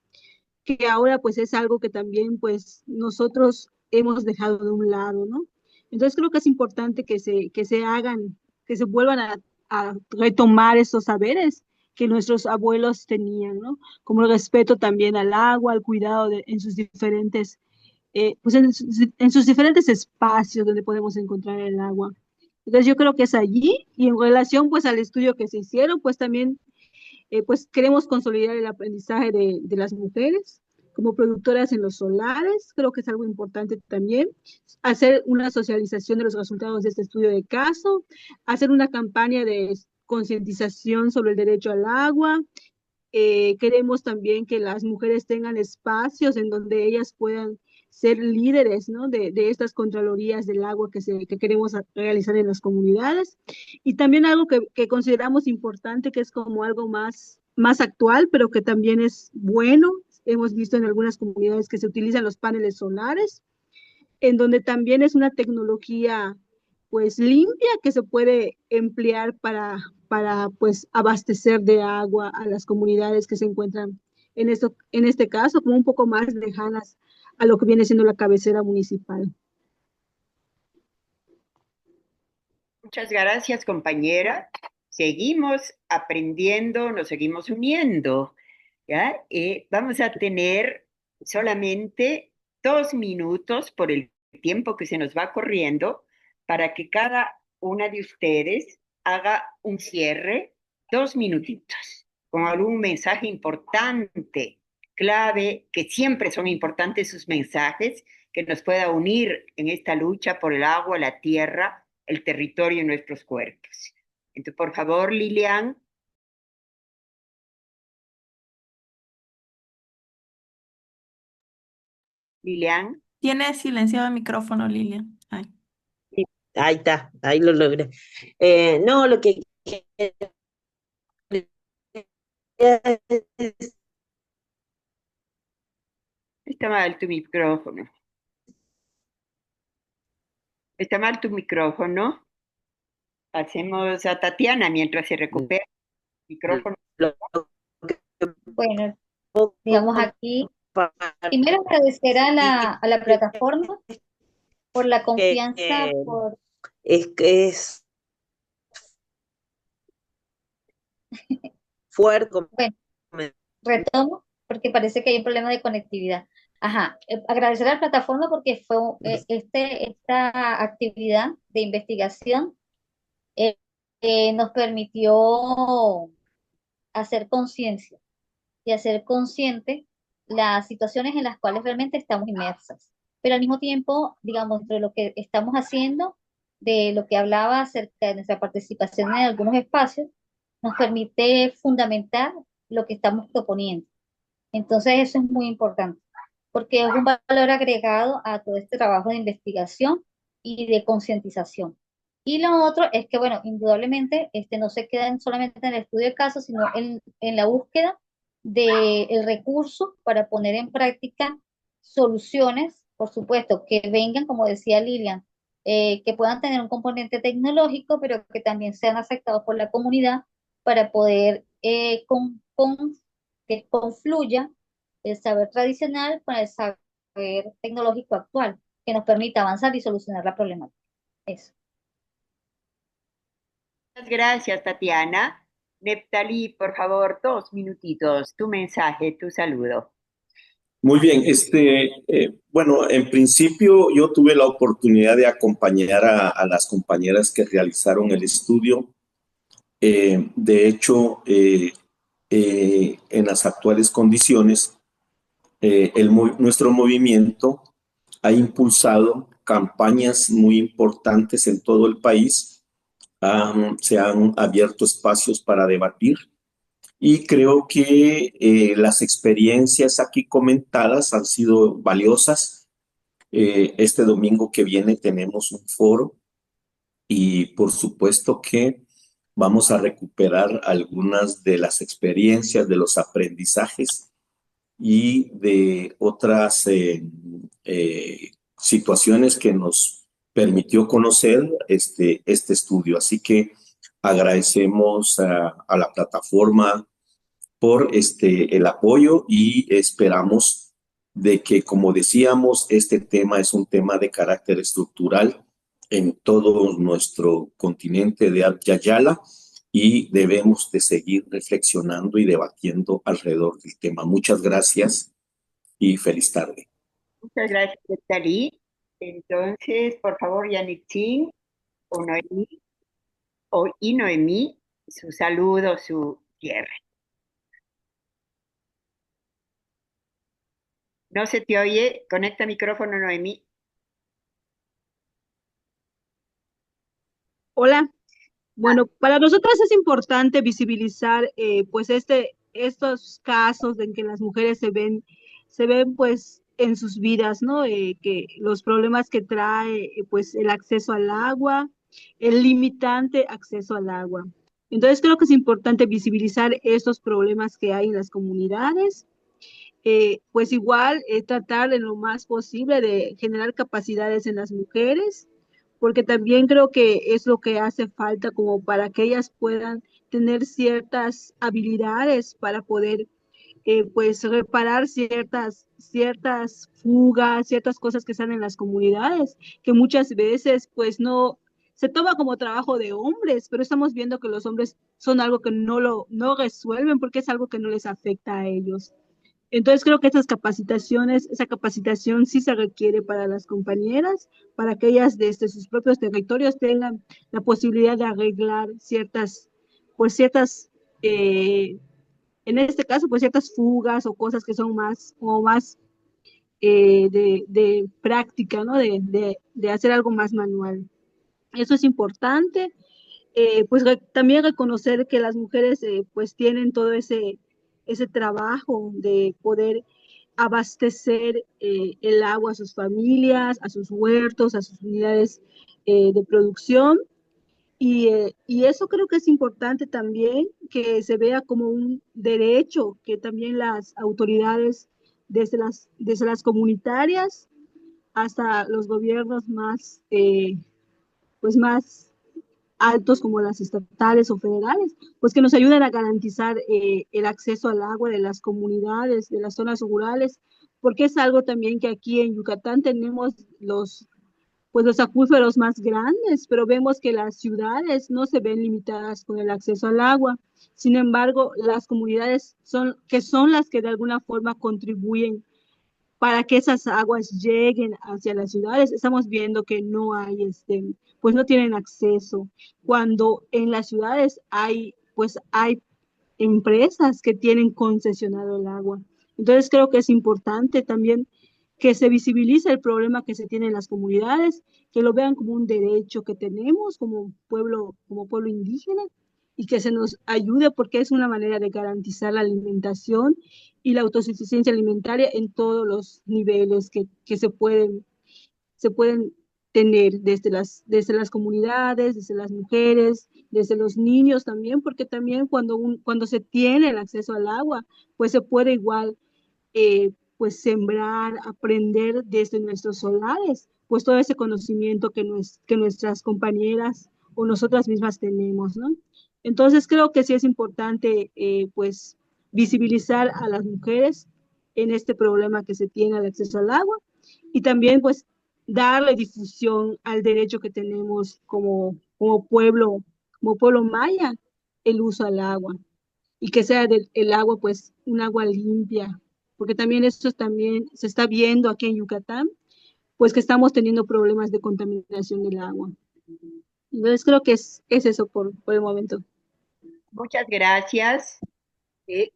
que ahora pues es algo que también pues nosotros hemos dejado de un lado, ¿no? Entonces creo que es importante que se vuelvan a retomar esos saberes que nuestros abuelos tenían, ¿no? Como el respeto también al agua, al cuidado en sus diferentes, en sus diferentes espacios donde podemos encontrar el agua. Entonces yo creo que es allí, y en relación pues al estudio que se hicieron, pues también pues queremos consolidar el aprendizaje de las mujeres como productoras en los solares. Creo que es algo importante también hacer una socialización de los resultados de este estudio de caso, hacer una campaña de concientización sobre el derecho al agua. Queremos también que las mujeres tengan espacios en donde ellas puedan ser líderes, ¿no? de estas contralorías del agua que queremos realizar en las comunidades. Y también algo que consideramos importante, que es como algo más actual, pero que también es bueno. Hemos visto en algunas comunidades que se utilizan los paneles solares, en donde también es una tecnología pues limpia que se puede emplear para pues abastecer de agua a las comunidades que se encuentran en este caso como un poco más lejanas a lo que viene siendo la cabecera municipal. Muchas gracias, compañera. Seguimos aprendiendo, nos seguimos uniendo, ¿ya? Vamos a tener solamente 2 minutos por el tiempo que se nos va corriendo para que cada una de ustedes haga un cierre, 2 minutitos, con algún mensaje importante, clave, que siempre son importantes sus mensajes, que nos pueda unir en esta lucha por el agua, la tierra, el territorio y nuestros cuerpos. Entonces, por favor, Lilian. Lilian. Tiene silenciado el micrófono, Lilian. Ay. Sí, ahí está, ahí lo logré. No, lo que Está mal tu micrófono. Está mal tu micrófono. Pasemos a Tatiana mientras se recupera el micrófono. Bueno, digamos aquí, primero agradecer a la plataforma por la confianza, por... Es que es fuerte. Bueno, retomo, porque parece que hay un problema de conectividad. Ajá, agradecer a la plataforma porque fue esta actividad de investigación eh, nos permitió hacer conciencia y hacer consciente las situaciones en las cuales realmente estamos inmersas. Pero al mismo tiempo, digamos, entre lo que estamos haciendo, de lo que hablaba acerca de nuestra participación en algunos espacios, nos permite fundamentar lo que estamos proponiendo. Entonces eso es muy importante, porque es un valor agregado a todo este trabajo de investigación y de concientización. Y lo otro es que, bueno, indudablemente no se queda solamente en el estudio de casos, sino en la búsqueda del recurso para poner en práctica soluciones, por supuesto, que vengan, como decía Lilian, que puedan tener un componente tecnológico, pero que también sean aceptados por la comunidad para poder que confluya el saber tradicional con el saber tecnológico actual, que nos permita avanzar y solucionar la problemática. Eso. Muchas gracias, Tatiana. Neptalí, por favor, 2 minutitos, tu mensaje, tu saludo. Muy bien, bueno, en principio yo tuve la oportunidad de acompañar a las compañeras que realizaron el estudio. De hecho, en las actuales condiciones, nuestro movimiento ha impulsado campañas muy importantes en todo el país. Se han abierto espacios para debatir y creo que las experiencias aquí comentadas han sido valiosas. Este domingo que viene tenemos un foro y por supuesto que vamos a recuperar algunas de las experiencias, de los aprendizajes y de otras situaciones que nos permitió conocer este estudio. Así que agradecemos a la plataforma por el apoyo y esperamos de que, como decíamos, este tema es un tema de carácter estructural en todo nuestro continente de Yayala y debemos de seguir reflexionando y debatiendo alrededor del tema. Muchas gracias y feliz tarde. Muchas gracias, Neptalí. Entonces, por favor, Yannick o Noemí, y Noemí, su saludo, su cierre. No se te oye. Conecta micrófono, Noemí. Hola. Bueno, para nosotros es importante visibilizar pues estos casos en que las mujeres se ven pues en sus vidas, ¿no? Que los problemas que trae pues el acceso al agua, el limitante acceso al agua. Entonces creo que es importante visibilizar estos problemas que hay en las comunidades, pues igual tratar en lo más posible de generar capacidades en las mujeres, porque también creo que es lo que hace falta como para que ellas puedan tener ciertas habilidades para poder pues reparar ciertas fugas, ciertas cosas que están en las comunidades, que muchas veces pues no se toma como trabajo de hombres, pero estamos viendo que los hombres son algo que no resuelven porque es algo que no les afecta a ellos. Entonces creo que esa capacitación sí se requiere para las compañeras, para que ellas desde sus propios territorios tengan la posibilidad de arreglar eh, en este caso, pues ciertas fugas o cosas que son más de práctica, ¿no? De hacer algo más manual. Eso es importante. Pues también reconocer que las mujeres pues tienen todo ese trabajo de poder abastecer el agua a sus familias, a sus huertos, a sus unidades de producción. Y eso creo que es importante también, que se vea como un derecho que también las autoridades, desde las comunitarias hasta los gobiernos pues más altos como las estatales o federales, pues que nos ayuden a garantizar el acceso al agua de las comunidades, de las zonas rurales, porque es algo también que aquí en Yucatán tenemos pues los acuíferos más grandes, pero vemos que las ciudades no se ven limitadas con el acceso al agua. Sin embargo, las comunidades son las que de alguna forma contribuyen para que esas aguas lleguen hacia las ciudades. Estamos viendo que no hay, pues no tienen acceso. Cuando en las ciudades pues hay empresas que tienen concesionado el agua. Entonces creo que es importante también que se visibilice el problema que se tiene en las comunidades, que lo vean como un derecho que tenemos como pueblo indígena, y que se nos ayude porque es una manera de garantizar la alimentación y la autosuficiencia alimentaria en todos los niveles que se pueden tener desde las comunidades, desde las mujeres, desde los niños también, porque también cuando se tiene el acceso al agua, pues se puede igual pues sembrar, aprender desde nuestros solares, pues todo ese conocimiento que nuestras compañeras o nosotras mismas tenemos, ¿no? Entonces creo que sí es importante pues visibilizar a las mujeres en este problema que se tiene al acceso al agua y también pues darle difusión al derecho que tenemos como pueblo maya, el uso al agua y que sea el agua pues un agua limpia, porque también eso también se está viendo aquí en Yucatán, pues que estamos teniendo problemas de contaminación del agua. Entonces creo que es eso por el momento. Muchas gracias,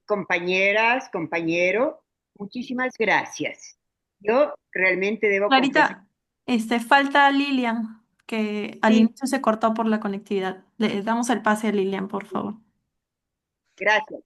compañeras, compañero, muchísimas gracias. Yo realmente debo confesar. Clarita, falta Lilian, que al Sí, inicio se cortó por la conectividad. Le damos el pase a Lilian, por favor. gracias.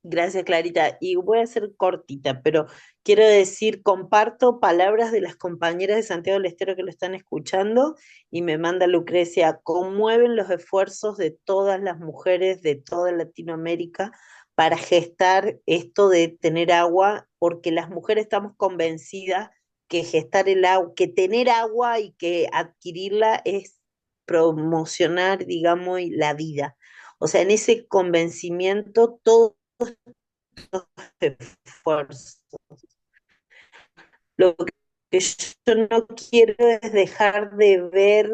Gracias, Clarita. Y voy a ser cortita, pero quiero decir, comparto palabras de las compañeras de Santiago del Estero que lo están escuchando y me manda Lucrecia, conmueven los esfuerzos de todas las mujeres de toda Latinoamérica para gestar esto de tener agua, porque las mujeres estamos convencidas que gestar el agua, que tener agua y que adquirirla es promocionar, digamos, la vida. O sea, en ese convencimiento todo esfuerzos. Lo que yo no quiero es dejar de ver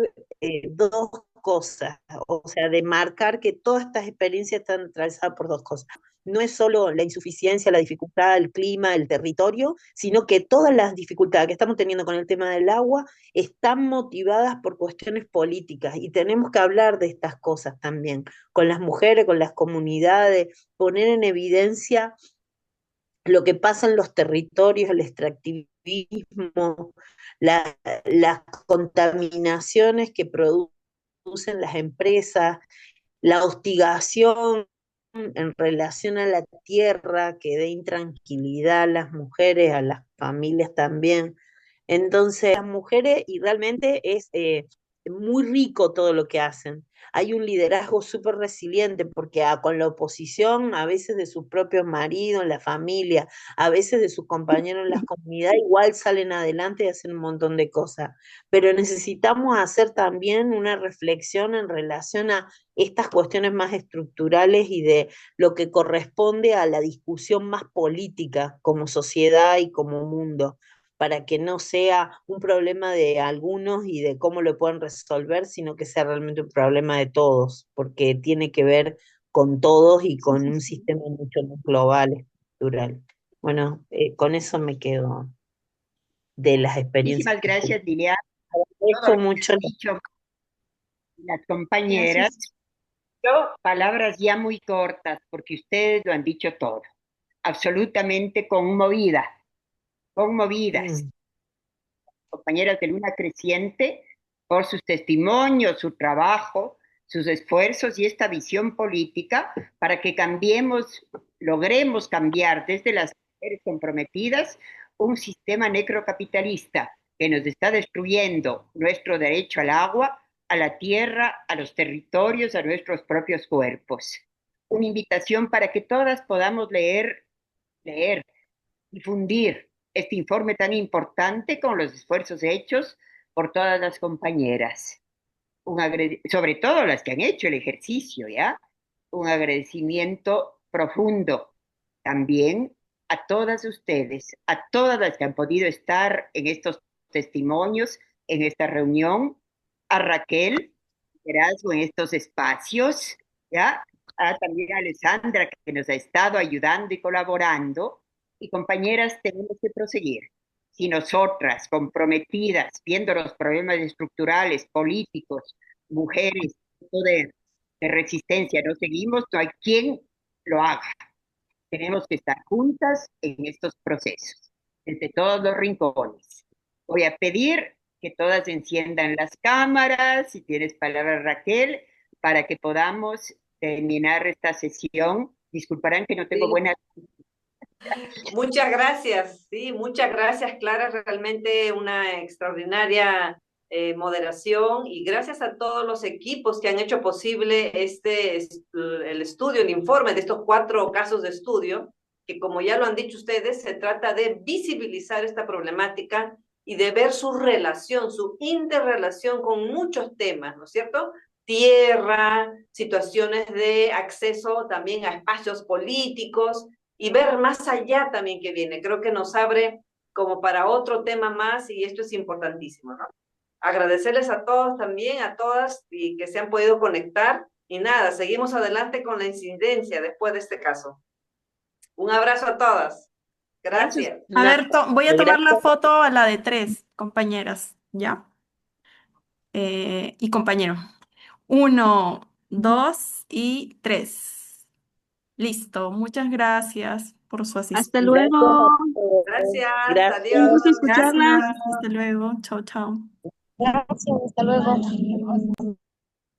dos cosas, o sea, de marcar que todas estas experiencias están atravesadas por dos cosas. No es solo la insuficiencia, la dificultad, el clima, el territorio, sino que todas las dificultades que estamos teniendo con el tema del agua están motivadas por cuestiones políticas y tenemos que hablar de estas cosas también, con las mujeres, con las comunidades, poner en evidencia lo que pasa en los territorios, el extractivismo, las contaminaciones que producen las empresas, la hostigación en relación a la tierra que dé intranquilidad a las mujeres, a las familias también. Entonces, las mujeres, y realmente es muy rico todo lo que hacen. Hay un liderazgo súper resiliente porque con la oposición, a veces de sus propios maridos, en la familia, a veces de sus compañeros en la comunidad, igual salen adelante y hacen un montón de cosas. Pero necesitamos hacer también una reflexión en relación a estas cuestiones más estructurales y de lo que corresponde a la discusión más política como sociedad y como mundo, para que no sea un problema de algunos y de cómo lo pueden resolver, sino que sea realmente un problema de todos, porque tiene que ver con todos y con un sistema mucho más global, estructural. Bueno, con eso me quedo de las experiencias. Muchísimas gracias, Liliana. Todo Agradezco lo que mucho. han dicho las compañeras. Gracias. Yo, palabras ya muy cortas, porque ustedes lo han dicho todo. Absolutamente conmovidas. Mm. Compañeras de Luna Creciente, por sus testimonios, su trabajo, sus esfuerzos y esta visión política para que cambiemos, logremos cambiar desde las mujeres comprometidas un sistema necrocapitalista que nos está destruyendo nuestro derecho al agua, a la tierra, a los territorios, a nuestros propios cuerpos. Una invitación para que todas podamos leer, difundir este informe tan importante con los esfuerzos hechos por todas las compañeras. Sobre todo las que han hecho el ejercicio, ¿ya? Un agradecimiento profundo también a todas ustedes, a todas las que han podido estar en estos testimonios, en esta reunión, a Raquel, liderazgo en estos espacios, ¿ya? También a Alessandra, que nos ha estado ayudando y colaborando. Y compañeras, tenemos que proseguir. Si nosotras, comprometidas, viendo los problemas estructurales, políticos, mujeres, de poder, de resistencia, no seguimos, no hay quien lo haga. Tenemos que estar juntas en estos procesos. desde todos los rincones. Voy a pedir que todas enciendan las cámaras, si tienes palabra Raquel, para que podamos terminar esta sesión. Disculparán que no tengo Sí. buena... Muchas gracias, sí, muchas gracias, Clara, realmente una extraordinaria moderación y gracias a todos los equipos que han hecho posible el estudio, el informe de estos 4 casos de estudio, que como ya lo han dicho ustedes, se trata de visibilizar esta problemática y de ver su relación, su interrelación con muchos temas, ¿no es cierto? Tierra, situaciones de acceso también a espacios políticos, y ver más allá también que viene. Creo que nos abre como para otro tema más y esto es importantísimo, ¿no? Agradecerles a todos también, a todas y que se han podido conectar y nada, seguimos adelante con la incidencia después de este caso. Un abrazo a todas. Gracias. A ver, voy a tomar la Gracias. foto a la de 3, compañeras, ¿ya? Y compañero. 1, 2 y 3. Listo, muchas gracias por su Hasta asistencia. luego. Gracias. Gracias. Un Adiós. gusto escucharlas. Gracias, hasta luego. Chao, chao. Gracias, hasta luego.